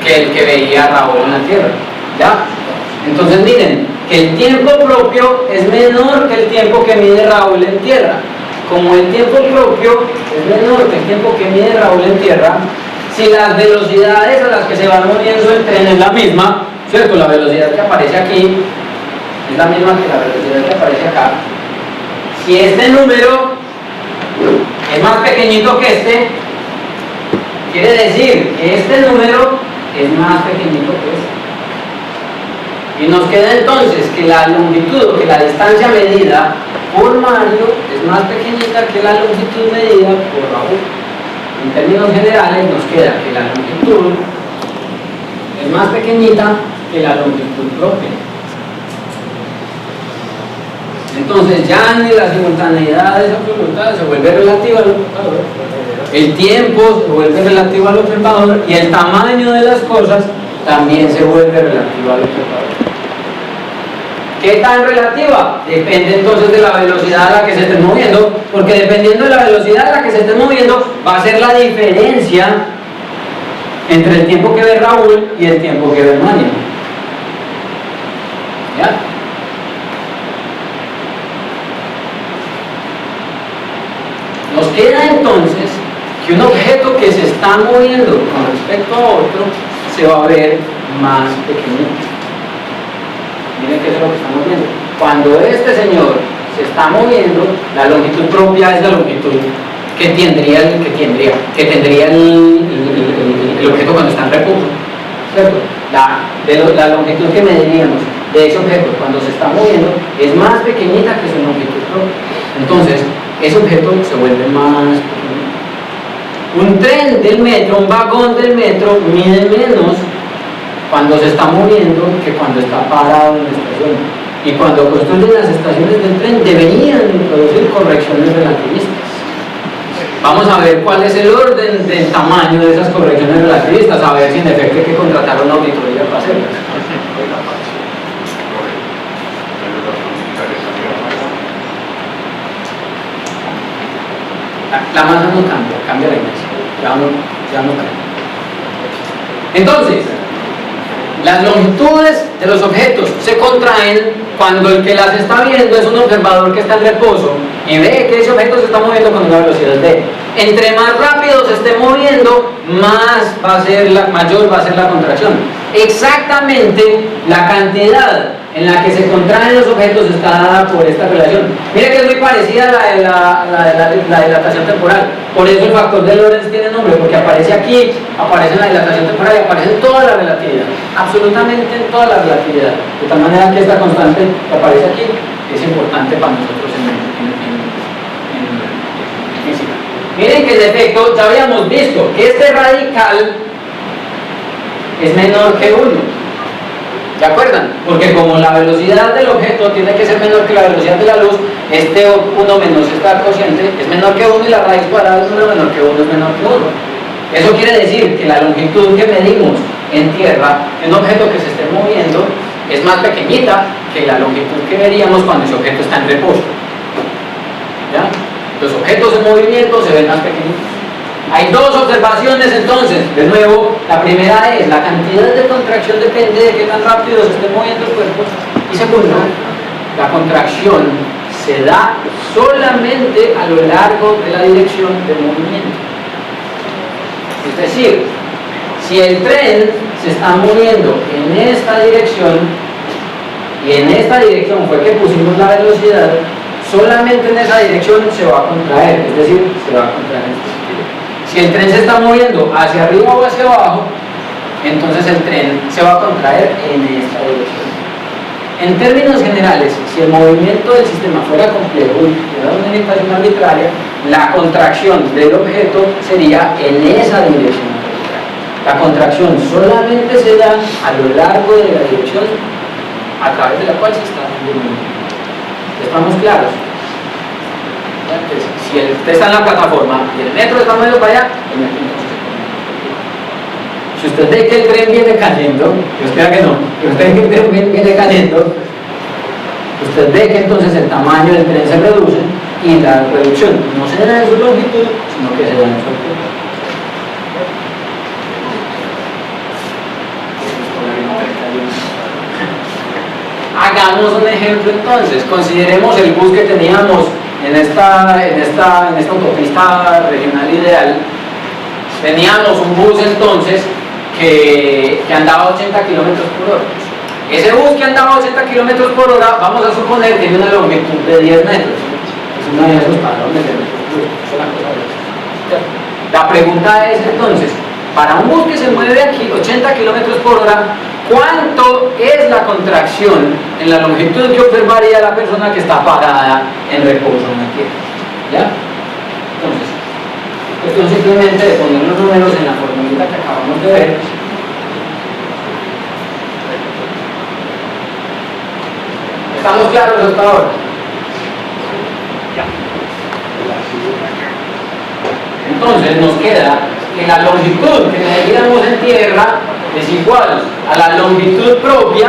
que el que veía Raúl en la Tierra. ¿Ya? Entonces miren, que el tiempo propio es menor que el tiempo que mide Raúl en tierra. Como el tiempo propio es menor que el tiempo que mide Raúl en tierra, si las velocidades a las que se va moviendo el tren es la misma, ¿cierto? La velocidad que aparece aquí es la misma que la velocidad que aparece acá. Si este número es más pequeñito que este, quiere decir que este número es más pequeñito que este. Y nos queda entonces que la longitud o que la distancia medida por Mario es más pequeñita que la longitud medida por Raúl. En términos generales nos queda que la longitud es más pequeñita que la longitud propia. Entonces ya ni la simultaneidad de esa absoluta se vuelve relativa al observador, el tiempo se vuelve relativo al observador y el tamaño de las cosas también se vuelve relativo al observador. ¿Qué tan relativa? Depende entonces de la velocidad a la que se estén moviendo, porque dependiendo de la velocidad a la que se estén moviendo, va a ser la diferencia entre el tiempo que ve Raúl y el tiempo que ve Mario. ¿Ya? Nos queda entonces que un objeto que se está moviendo con respecto a otro se va a ver más pequeñito. Miren que eso es lo que estamos viendo. Cuando este señor se está moviendo, la longitud propia es la longitud que tendría el objeto cuando está en reposo, ¿cierto? La longitud que mediríamos de ese objeto cuando se está moviendo es más pequeñita que su longitud propia. Entonces, ese objeto se vuelve más pequeño. Un tren del metro, un vagón del metro, mide menos cuando se está moviendo que cuando está parado en la estación. Y cuando construyen las estaciones del tren deberían introducir correcciones relativistas. Vamos a ver cuál es el orden del tamaño de esas correcciones relativistas, a ver si en efecto hay que contratar una auditoría para hacerlas. La masa no cambia la inercia, ya no cambia. Entonces, las longitudes de los objetos se contraen cuando el que las está viendo es un observador que está en reposo y ve que ese objeto se está moviendo con una velocidad v. Entre más rápido se esté moviendo, mayor va a ser la contracción. Exactamente la cantidad en la que se contraen los objetos está dada por esta relación. Mira que es muy parecida a la dilatación temporal. Por eso el factor de Lorentz tiene nombre, porque aparece aquí, aparece en la dilatación temporal y aparece en toda la relatividad, absolutamente en toda la relatividad. De tal manera que esta constante que aparece aquí es importante para nosotros en física. Miren que en efecto ya habíamos visto que este radical es menor que 1. ¿Se acuerdan? Porque como la velocidad del objeto tiene que ser menor que la velocidad de la luz, este 1 menos esta cociente es menor que 1 y la raíz cuadrada de 1 menor que 1 es menor que 1. Eso quiere decir que la longitud que medimos en tierra de un objeto que se esté moviendo es más pequeñita que la longitud que veríamos cuando ese objeto está en reposo. ¿Ya? Los objetos en movimiento se ven más pequeñitos. Hay dos observaciones entonces, de nuevo, la primera es la cantidad de contracción depende de qué tan rápido se esté moviendo el cuerpo, y segundo, la contracción se da solamente a lo largo de la dirección del movimiento. Es decir, si el tren se está moviendo en esta dirección, y en esta dirección fue que pusimos la velocidad, solamente en esa dirección se va a contraer, es decir, se va a contraer en este sentido. Si el tren se está moviendo hacia arriba o hacia abajo, entonces el tren se va a contraer en esta dirección. En términos generales, si el movimiento del sistema fuera complejo y tuviera una orientación arbitraria, la contracción del objeto sería en esa dirección. La contracción solamente se da a lo largo de la dirección a través de la cual se está dando el movimiento. ¿Estamos claros? Entonces, si usted está en la plataforma y el metro está moviendo para allá, el metro no se mueve. Si usted ve que el tren viene cayendo, yo espero que no, pero usted ve que el tren viene cayendo, usted ve que entonces el tamaño del tren se reduce y la reducción no se da en su longitud, sino que se da en su altura. Hagamos un ejemplo entonces, consideremos el bus que teníamos en esta autopista regional ideal. Teníamos un bus entonces que andaba a 80 kilómetros por hora. Ese bus que andaba a 80 kilómetros por hora, vamos a suponer, tiene una longitud de 10 metros. Es uno de esos patrones de metros. La pregunta es entonces, para un bus que se mueve aquí 80 kilómetros por hora, ¿cuánto es la contracción en la longitud que observaría la persona que está parada en reposo en la tierra? ¿Ya? Entonces, cuestión simplemente de poner los números en la formulita que acabamos de ver. ¿Estamos claros hasta ahora? Entonces nos queda que la longitud que medíamos en tierra es igual a la longitud propia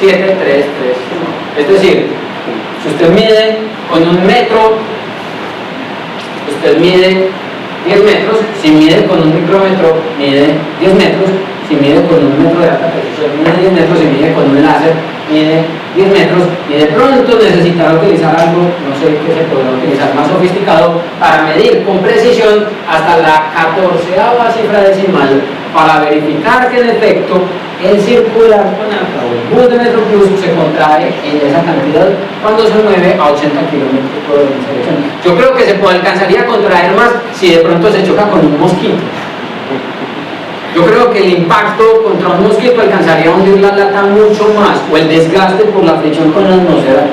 7, 3, 3. Es decir, si usted mide con 1 metro, usted mide 10 metros, si mide con 1 micrómetro, mide 10 metros, si mide con 1 metro de alta precisión, mide 10 metros, si mide con un láser, mide 10 metros, y de pronto necesitará utilizar algo, no sé qué se podrá utilizar, más sofisticado, para medir con precisión hasta la 14ª cifra decimal, para verificar que en efecto el circular con alta o el bus de Metro Plus se contrae en esa cantidad cuando se mueve a 80 kilómetros por hora en esa dirección. Yo creo que se alcanzaría a contraer más si de pronto se choca con un mosquito. Yo creo que el impacto contra un mosquito alcanzaría a hundir la lata mucho más, o el desgaste por la fricción con la atmósfera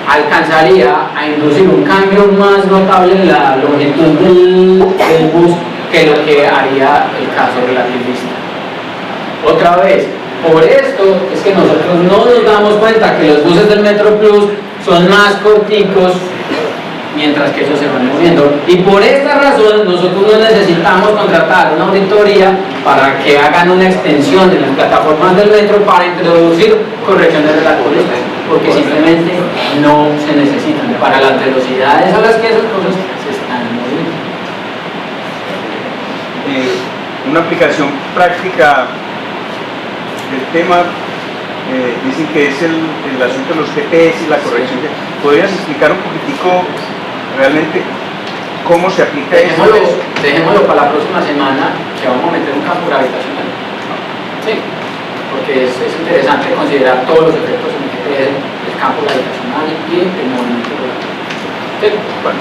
alcanzaría a inducir un cambio más notable en la longitud del bus que lo que haría el caso relativista. Otra vez, por esto es que nosotros no nos damos cuenta que los buses del Metro Plus son más corticos mientras que ellos se van moviendo, y por esta razón nosotros no necesitamos contratar una auditoría para que hagan una extensión de las plataformas del metro para introducir correcciones relativistas, porque simplemente no se necesitan para las velocidades a las que esas cosas se están moviendo. Una aplicación práctica del tema, dicen que es el asunto de los GPS y la corrección. ¿Podrías explicar un poquitico realmente cómo se aplica eso? Dejémoslo para la próxima semana, que vamos a meter un campo gravitacional. Sí, porque es interesante considerar todos los efectos en el GPS, el campo gravitacional y el movimiento relativo. Sí, bueno.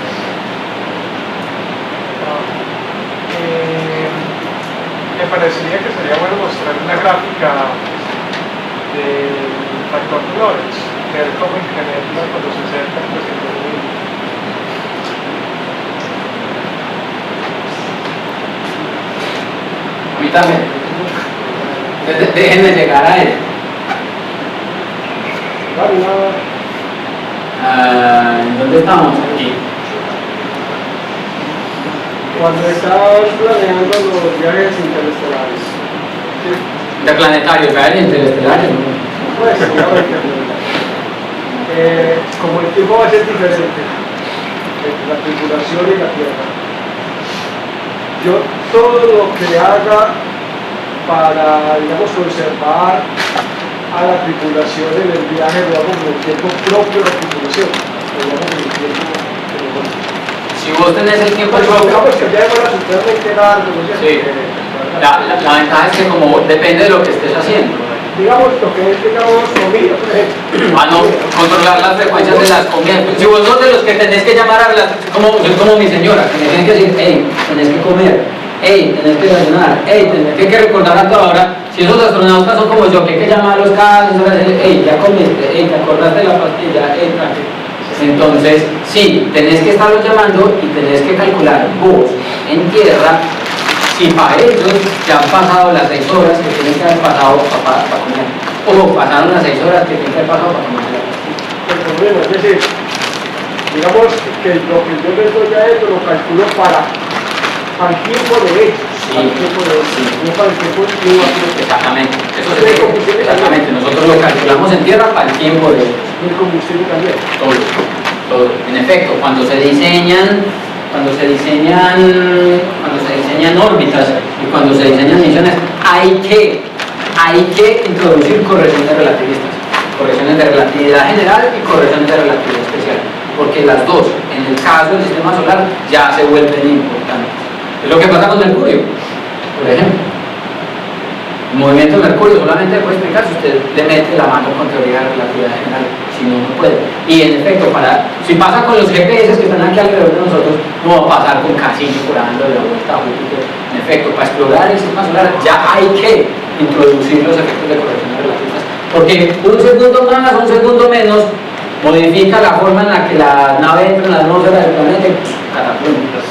Me parecería que sería bueno mostrar una gráfica del factor de Lorentz, ver cómo incrementa cuando se acerca al crecimiento. A mí también. Déjenme llegar a él. ¿Dónde estamos? Aquí. Cuando estabas planeando los viajes interestelares. Interplanetarios, viajes interestelares, ¿no? Pues, como el tiempo va a ser diferente entre la tripulación y la Tierra, yo todo lo que haga para, digamos, conservar a la tripulación en el viaje, digamos, en el tiempo propio de la tripulación, digamos, en el tiempo que nosotros. Si vos tenés el tiempo Pues propio, digamos que el viaje fuera supremamente largo, ¿no es cierto? sí. La ventaja es que como depende de lo que estés haciendo. Digamos lo que es, digamos, comida, por ejemplo. No controlar las frecuencias de las comidas. Si vos sos de los que tenés que llamar a las, como mi señora, que me tienen que decir, hey, tenés que comer, hey, tenés que desayunar, hey, tenés que recordar a toda hora. Si esos astronautas son como yo, que hay que llamar a los cada hey, ya comiste, hey, te acordaste de la pastilla, hey, entonces, sí, tenés que estarlos llamando y tenés que calcular vos en tierra si para ellos ya han pasado las 6 horas que tienen que haber pasado para comer, o pasaron las 6 horas que tienen que haber pasado para comer la pastilla. El problema es decir, digamos que lo que yo les doy a esto lo calculo para el tiempo de ellos. Sí, para el tiempo de ellos, sí. no para el tiempo de ellos. Exactamente, eso es exactamente. Nosotros lo calculamos en tierra para el tiempo de ellos. Y el combustible también. Todo. En efecto, cuando se diseñan órbitas y cuando se diseñan misiones, hay que introducir correcciones relativistas. Correcciones de relatividad general y correcciones de relatividad especial, porque las dos, en el caso del sistema solar, ya se vuelven importantes. Es lo que pasa con Mercurio, por ejemplo. El movimiento de Mercurio solamente puede explicar si usted le mete la mano con teoría de relatividad general, si no, no puede. Y en efecto, si pasa con los GPS que están aquí alrededor de nosotros, no va a pasar con Cassini por dando la vuelta a Júpiter. En efecto, para explorar el sistema solar ya hay que introducir los efectos de corrección relativas, porque un segundo más o un segundo menos modifica la forma en la que la nave entra en la atmósfera del planeta y catapulta.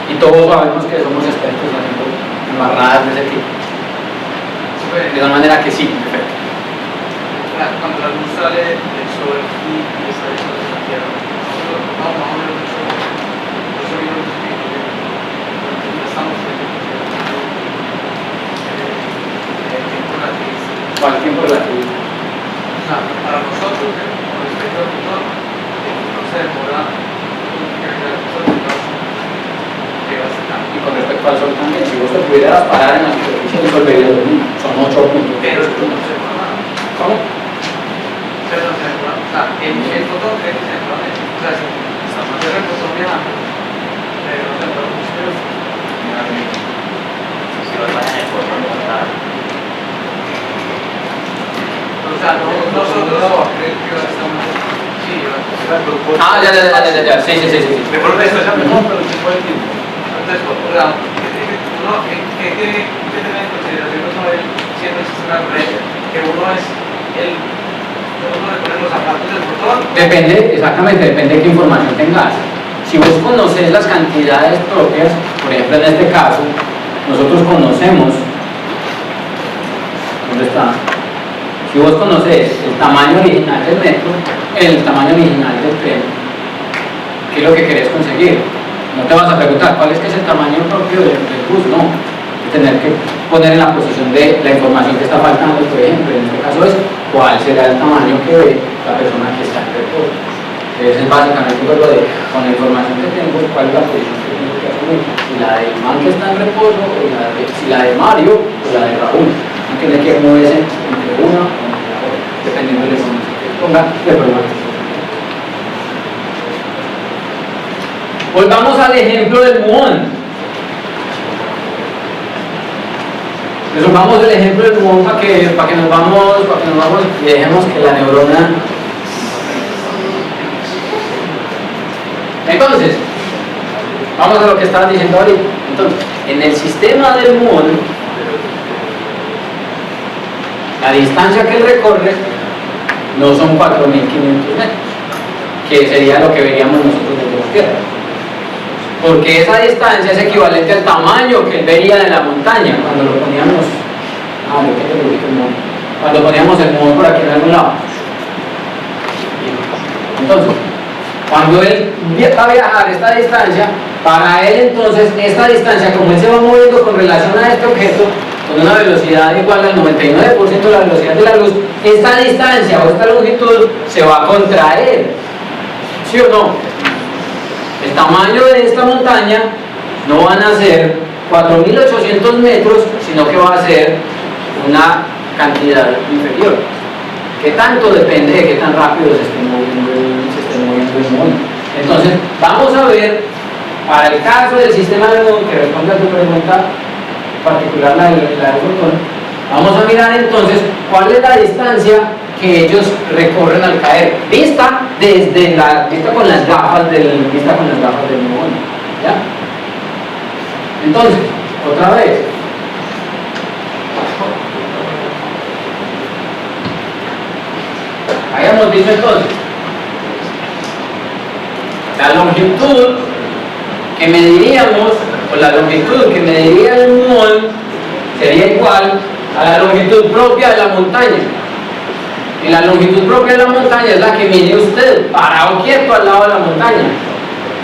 Y todos sabemos que somos expertos haciendo embarradas de ese tipo. De tal manera que sí, en efecto. Cuando la luz sale del sol y está dentro de la Tierra, nosotros vamos más o menos del sol. Por eso vino el espíritu de no estamos en el tiempo relativista. ¿Cuál tiempo relativo? O sea, para nosotros, con respecto al fotón, no se demora Y con respecto al sol también, si vos te pudieras parar en la superficie del sol, verías lo mismo. Son 8 puntos. pero no se demora nada. ¿Cómo? Pero no se demora. O sea, el fotón cree que se demora menos. O sea, si estamos en el fotón viajando, pero no se demora mucho. Si lo vas en el fotón, no nada. O sea, nosotros estamos. Sí, ya, sí. Mejor de estación, mejor, pero se puede tiempo. Entonces, uno, ¿qué tiene que tener en consideración uno siendo el sistema de red? Que uno es uno le pone los zapatos del botón. Depende, exactamente, depende de qué información tengas. Si vos conoces las cantidades propias, por ejemplo en este caso, nosotros conocemos, ¿dónde está? Si vos conoces el tamaño original del metro, el tamaño original del tren, ¿qué es lo que querés conseguir? No te vas a preguntar cuál es que es el tamaño propio del bus, no. Tener que poner en la posición de la información que está faltando, por ejemplo, en este caso es cuál será el tamaño que ve la persona que está en reposo. Ese es básicamente lo de, con la información que tengo, cuál es la posición que tengo que asumir. Si la del man que está en reposo, o si la de Mario o la de Raúl. No tiene que moverse entre una o entre la otra, dependiendo de la información que ponga de problema. Volvamos al ejemplo del muón. Resolvamos el ejemplo del muón para que nos vamos y dejemos que la neurona. Entonces, vamos a lo que estabas diciendo ahorita. Entonces, en el sistema del muón, la distancia que él recorre no son 4.500 metros, que sería lo que veríamos nosotros desde la Tierra. Porque esa distancia es equivalente al tamaño que él vería de la montaña cuando lo poníamos. Cuando poníamos el muón por aquí en algún lado. Entonces, cuando él va a viajar esta distancia, para él entonces esta distancia, como él se va moviendo con relación a este objeto, con una velocidad igual al 99% de la velocidad de la luz, esta distancia o esta longitud se va a contraer. ¿Sí o no? El tamaño de esta montaña no van a ser 4.800 metros, sino que va a ser una cantidad inferior. ¿Qué tanto? Depende de qué tan rápido se esté moviendo el mundo. Entonces, vamos a ver, para el caso del sistema del mundo, que responde a tu pregunta particular, la del fotón, vamos a mirar entonces cuál es la distancia que ellos recorren al caer, vista con las gafas del mundo. ¿Ya? Entonces, otra vez, habíamos dicho entonces, la longitud que mediríamos, o la longitud que mediría el muón, sería igual a la longitud propia de la montaña. Y la longitud propia de la montaña es la que mide usted, parado quieto al lado de la montaña.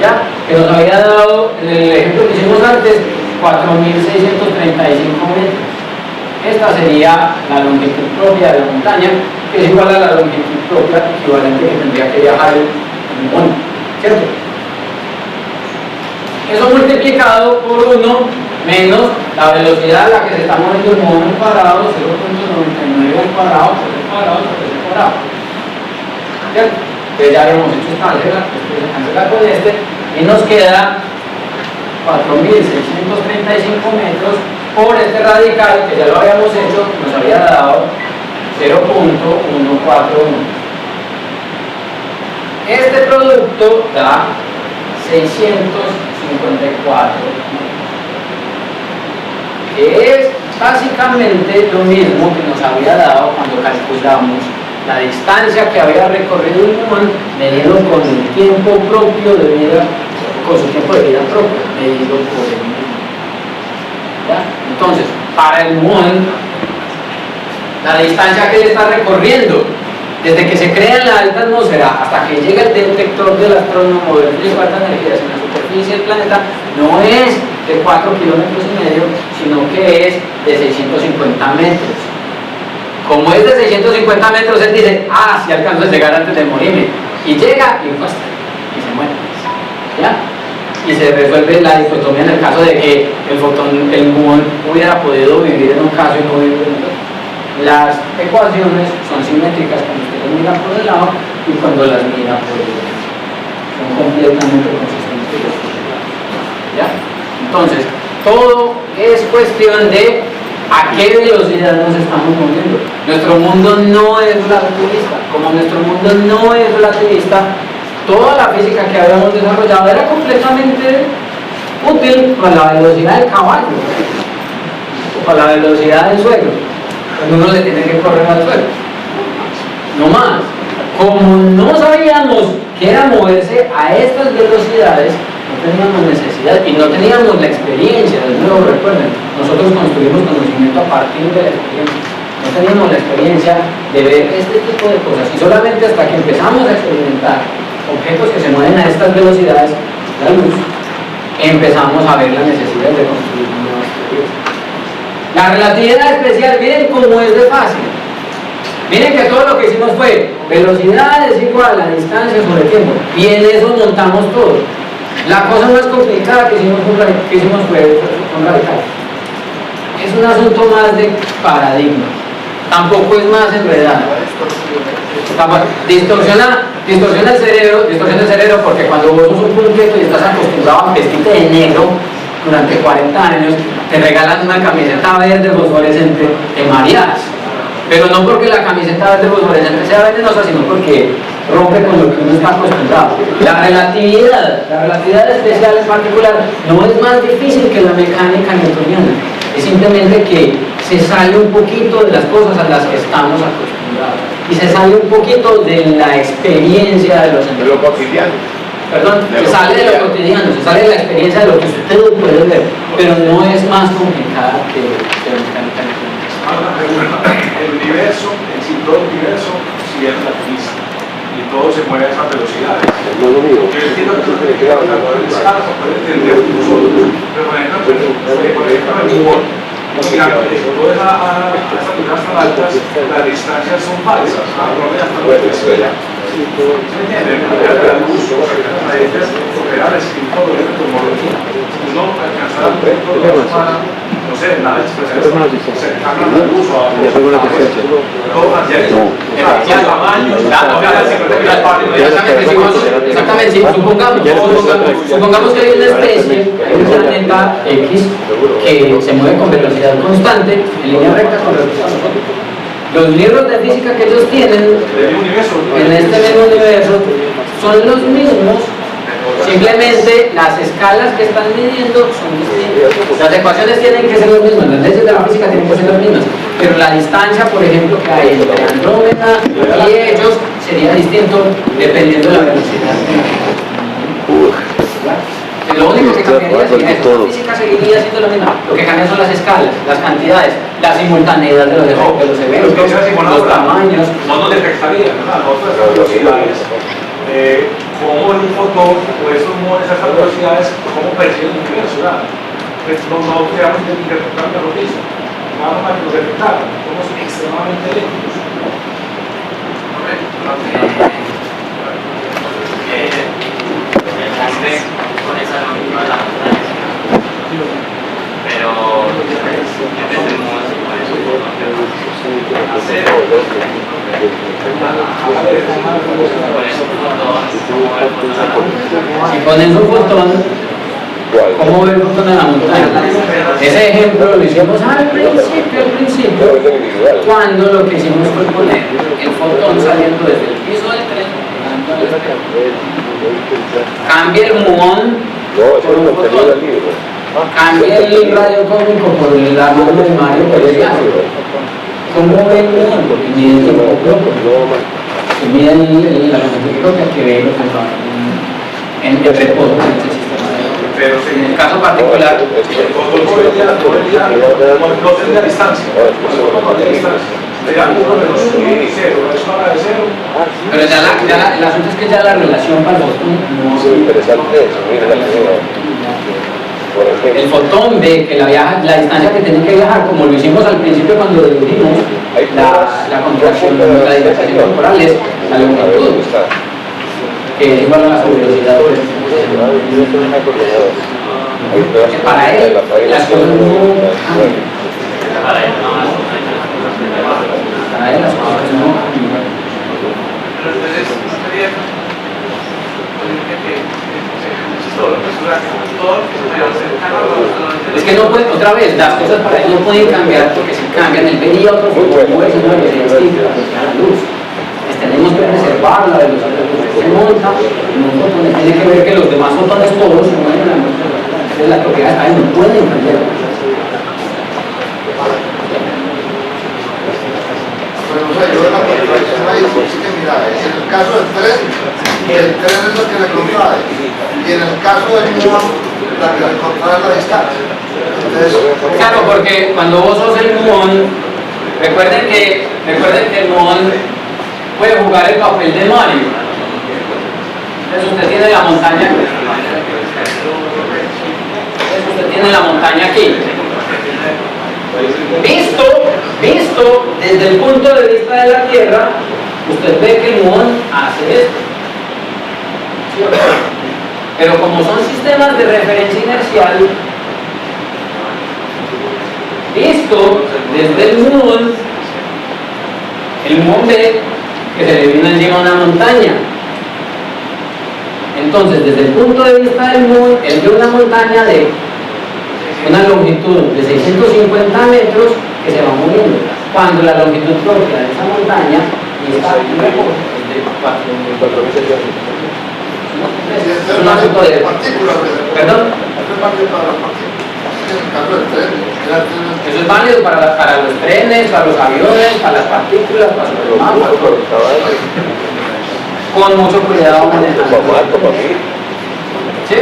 ¿Ya? Que nos había dado, en el ejemplo que hicimos antes, 4.635 metros. Esta sería la longitud propia de la montaña, que es igual a la longitud propia equivalente que tendría que viajar el muón, ¿cierto? Eso multiplicado por 1 menos la velocidad a la que se está moviendo el muón al cuadrado, 0.99 al cuadrado por el cuadrado sobre el cuadrado. ¿cierto? Entonces ya habíamos hecho esta álgebra, después se cancela con este, y nos queda 4.635 metros por este radical, que ya lo habíamos hecho, nos había dado 0.141. Este producto da 654, que es básicamente lo mismo que nos había dado cuando calculamos la distancia que había recorrido el muón medido con el tiempo propio de vida, con su tiempo de vida propio, medido por el muón. ¿Ya? Entonces, para el muón, la distancia que él está recorriendo desde que se crea en la alta atmósfera hasta que llega el detector del astrónomo de alta energía en la superficie del planeta no es de 4,5 kilómetros, sino que es de 650 metros. Como es de 650 metros, él dice, si alcanzo a llegar antes de morirme. Y llega y basta, y se muere. ¿Ya? Y se resuelve la dicotomía en el caso de que el muón hubiera podido vivir en un caso y no vivir en otro. Las ecuaciones son simétricas cuando usted las mira por el lado y cuando las mira por el otro. Son completamente consistentes. ¿Ya? Entonces, todo es cuestión de a qué velocidad nos estamos moviendo. Nuestro mundo no es relativista. Como nuestro mundo no es relativista, toda la física que habíamos desarrollado era completamente útil para la velocidad del caballo o para la velocidad del suelo. Cuando uno le tiene que correr al suelo. No más. Como no sabíamos que era moverse a estas velocidades, no teníamos necesidad y no teníamos la experiencia. De nuevo, recuerden, nosotros construimos conocimiento a partir de la experiencia. No teníamos la experiencia de ver este tipo de cosas y solamente hasta que empezamos a experimentar objetos que se mueven a estas velocidades, la luz, empezamos a ver la necesidad de construir nuevas teorías. La relatividad especial, miren cómo es de fácil. Miren que todo lo que hicimos fue velocidad es igual a distancia sobre tiempo y en eso montamos todo. La cosa más complicada que hicimos fue un radical. Es un asunto más de paradigma. Tampoco es más enredado. Distorsiona el cerebro porque cuando vos sos un punqueto y estás acostumbrado a vestirte de negro durante 40 años, te regalan una camiseta verde fosforescente, te mareas. Pero no porque la camiseta verde fosforescente sea venenosa, sino porque rompe con lo que uno está acostumbrado. La relatividad especial en particular, no es más difícil que la mecánica newtoniana. Es simplemente que se sale un poquito de las cosas a las que estamos acostumbrados. Y se sale un poquito de la experiencia de los sentidos. De lo cotidiano. Perdón, se sale de lo cotidiano, se sale de la experiencia de lo que usted puede ver, pero no es más complicada que la mecánica newtoniana. Ahora, pregunta, el universo, en sí, todo el universo, sí es relativista y todo se mueve a esas velocidades. Yo entiendo que eso tiene que ver con la escala, se puede entender nosotros, pero por ejemplo, el humor, mirando todas esas alturas tan altas, las distancias son falsas, hasta lo que se vea. ¿Se entiende? La luz, a veces, opera el espíritu de la cosmología. Uno alcanza el punto de la semana, no sé, nada de expresión cercana a la luz o a todo adyacente. El tamaño, exactamente, sí, supongamos que hay una especie, hay un planeta X que se mueve con velocidad constante, en línea recta con velocidad nosotros. Los libros de física que ellos tienen en este mismo universo son los mismos, simplemente las escalas que están midiendo son distintas. Las ecuaciones tienen que ser las mismas, las leyes de la física tienen que ser las mismas, pero la distancia, por ejemplo, que hay entre Andrómeda y ellos sería distinto dependiendo de la velocidad. Lo único que cambiaría sería eso. La física seguiría siendo la misma. Lo que cambia son las escalas, las cantidades, la simultaneidad de los eventos, los tamaños. No nos detectaría, ¿verdad? Nosotros esas velocidades, cómo en un fotón o esos monos a esas velocidades, cómo perciben el universo, ¿verdad? No queramos interpretar lo mismo. Nada más que lo detectar. Somos extremadamente lentos. Con esa lógica de la montaña, pero entendemos por eso Si ponen un fotón, ¿cómo ve el fotón en la montaña? Ese ejemplo lo hicimos al principio, cuando lo que hicimos fue poner el fotón saliendo desde el piso del tren, cambia el muón por un fotón, cambia el radio cósmico por la mano de Mario por el gas. ¿Cómo ve el muón? Porque mide el tiempo propio, y mide la longitud propia que ve lo que va en reposo en este sistema. Pero En el caso particular, no tendría distancia. pero ya el asunto es que ya la relación para el fotón no es interesante. El fotón ve que la distancia que tiene que viajar, como lo hicimos al principio cuando dedujimos la contracción, la dilatación corporal es la longitud, que es igual a la velocidad. Para él, las cosas no cambian. Para él las cosas no cambian. Pero entonces sería Es que no puede, otra vez, las cosas para él no pueden cambiar porque si cambian, él vería otro fotón, mueve una velocidad distinta, la luz. Tenemos que preservar la velocidad de luz que se monta en un fotón, tiene que ver que los demás fotones todos se mueven en la velocidad. Entonces las propiedades ahí no pueden cambiar. Bueno, o sea, yo la contradicción ahí es que mira, en el caso del tren es lo que le contrae, y en el caso del muón, la que le contrae es la distancia. Entonces, Claro, porque cuando vos sos el muón, recuerden que el muón puede jugar el papel de Mario. Entonces usted tiene la montaña, aquí. Visto desde el punto de vista de la Tierra, usted ve que el muón hace esto. Pero como son sistemas de referencia inercial, visto desde el muón ve que se le vino encima una montaña. Entonces, desde el punto de vista del muón, él ve una montaña de una longitud de 650 metros que se va moviendo, cuando la longitud propia de esa montaña está en reposo de 4.000. Es un asunto de partículas. ¿Perdón? Eso es válido para los trenes, para los aviones, para las partículas, para los mapas. Con mucho cuidado manejando. ¿Sí?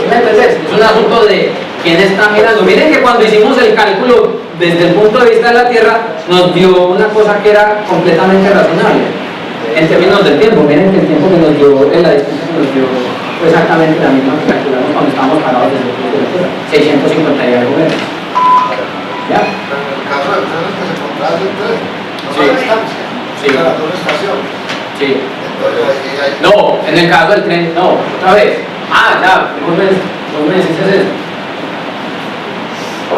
¿Me entendés? Es un asunto de quién está mirando. Miren que cuando hicimos el cálculo desde el punto de vista de la Tierra, nos dio una cosa que era completamente razonable en términos del tiempo. Miren que el tiempo que nos dio, la distancia que nos dio, fue exactamente la misma que calculamos cuando estábamos parados desde el punto de la Tierra, 650 y algo metros. ¿Ya? Pero en el caso del tren es que se contrae el tren, no Sí. la distancia, Sí. la estación. Sí. Entonces, ahí No, en el caso del tren, no, otra vez. Ya, vos me decís eso.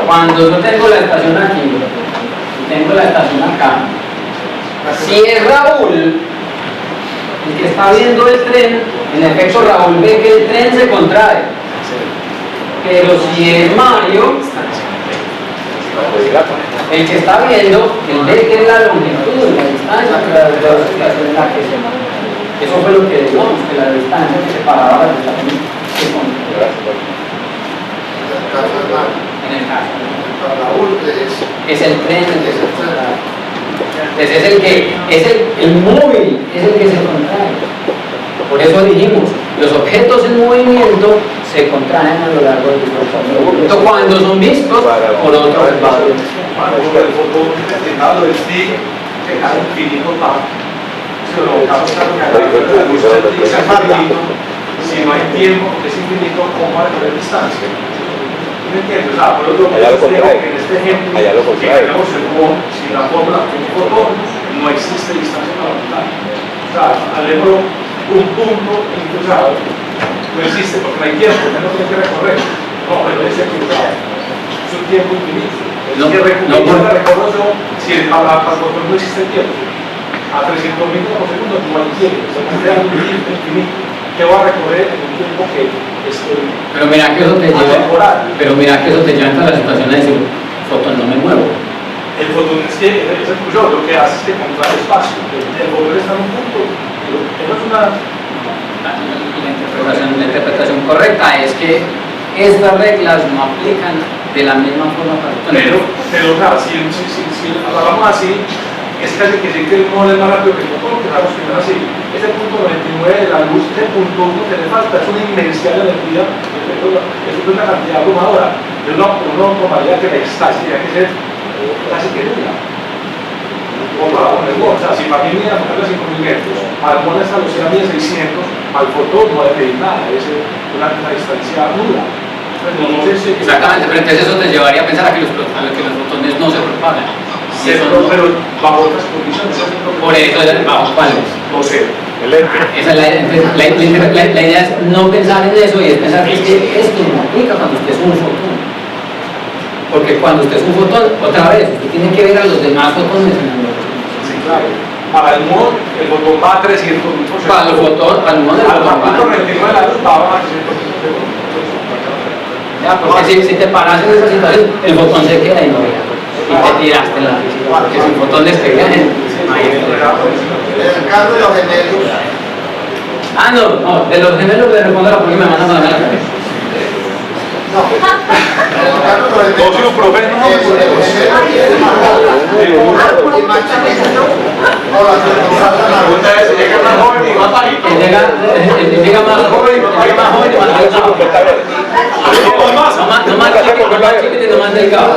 Cuando yo tengo la estación aquí, y tengo la estación acá, si es Raúl el que está viendo el tren, en efecto Raúl ve que el tren se contrae. Pero si es Mario, el que está viendo, él ve que es la longitud, la distancia, la estación en la que se. Eso fue lo que digamos, que la distancia que separaba las estaciones se contrae. En el caso. Raúl Es el tren el que se contrae. Entonces el móvil es el que se contrae. Por eso dijimos, los objetos en movimiento se contraen a lo largo del tiempo cuando son vistos por otro observador. Cuando el fotón detectado del TIC se cae infinito tanto. Si no hay tiempo, es infinito, ¿cómo va a tener distancia? ¿Me entiendes? O sea, por lo tanto, en este ejemplo, que tenemos el muón, si la fórmula de un fotón, no existe distancia para la montaña. O sea, alegro un punto incruzado, no existe porque no hay tiempo, no tiene que recorrer. No, pero es equivocado. Es un tiempo infinito. Es que recorro yo si para el fotón no existe el tiempo. a 300.000 por segundo, igual quiere, se crea un tiempo infinito que va a recorrer en un tiempo que pero mira que eso te lleva a la situación de decir, fotón, no me muevo. el fotón es que, es el curioso, lo que hace es que contrae el espacio, el fotón está en un punto, pero eso es una... La interpretación correcta es que estas reglas no aplican de la misma forma para pero claro, si hablamos así, es casi que sí que el modo es más rápido que el fotón, que estamos primero así. Ese punto 99 de la luz, ese punto 1 que le falta, es una inmensidad de energía, eso es una cantidad abrumadora, de una normalidad que la extasia tiene que ser casi que nula. O para poner o sea, si para mí mide la montaña a 5.000 metros, al mono esta velocidad mide 600, al fotón no debe medir nada, debe ser una distancia nula. Exactamente, pero entonces eso te llevaría a pensar a que los fotones no se propagan. Pero bajo otras condiciones. Por eso, ¿bajo cuáles? No sé. Esa es la idea es no pensar en eso y es pensar que esto no aplica cuando usted es un fotón. Porque cuando usted es un fotón, otra vez, usted tiene que ver a los demás fotones en el mundo. Sí, claro. Para el modo, el fotón va a 300.000%. Para el fotón, para el modo del fotón va a 99 de la luz va a 300.000%. Ya, porque si te paras en esa situación, el fotón se queda y no vea. Y te tiraste la física, porque si un fotón despega, imagínate. En el caso de los gemelos, No, de los gemelos le respondo la porque me mandan a la cabeza. no. En el caso de los gemelos, No, profe, no. el gemelo más joven y más chiquito, o la pregunta es, ¿llega más joven y más bajito? Llega más joven y más bajito. No más chiquito y no más delgado.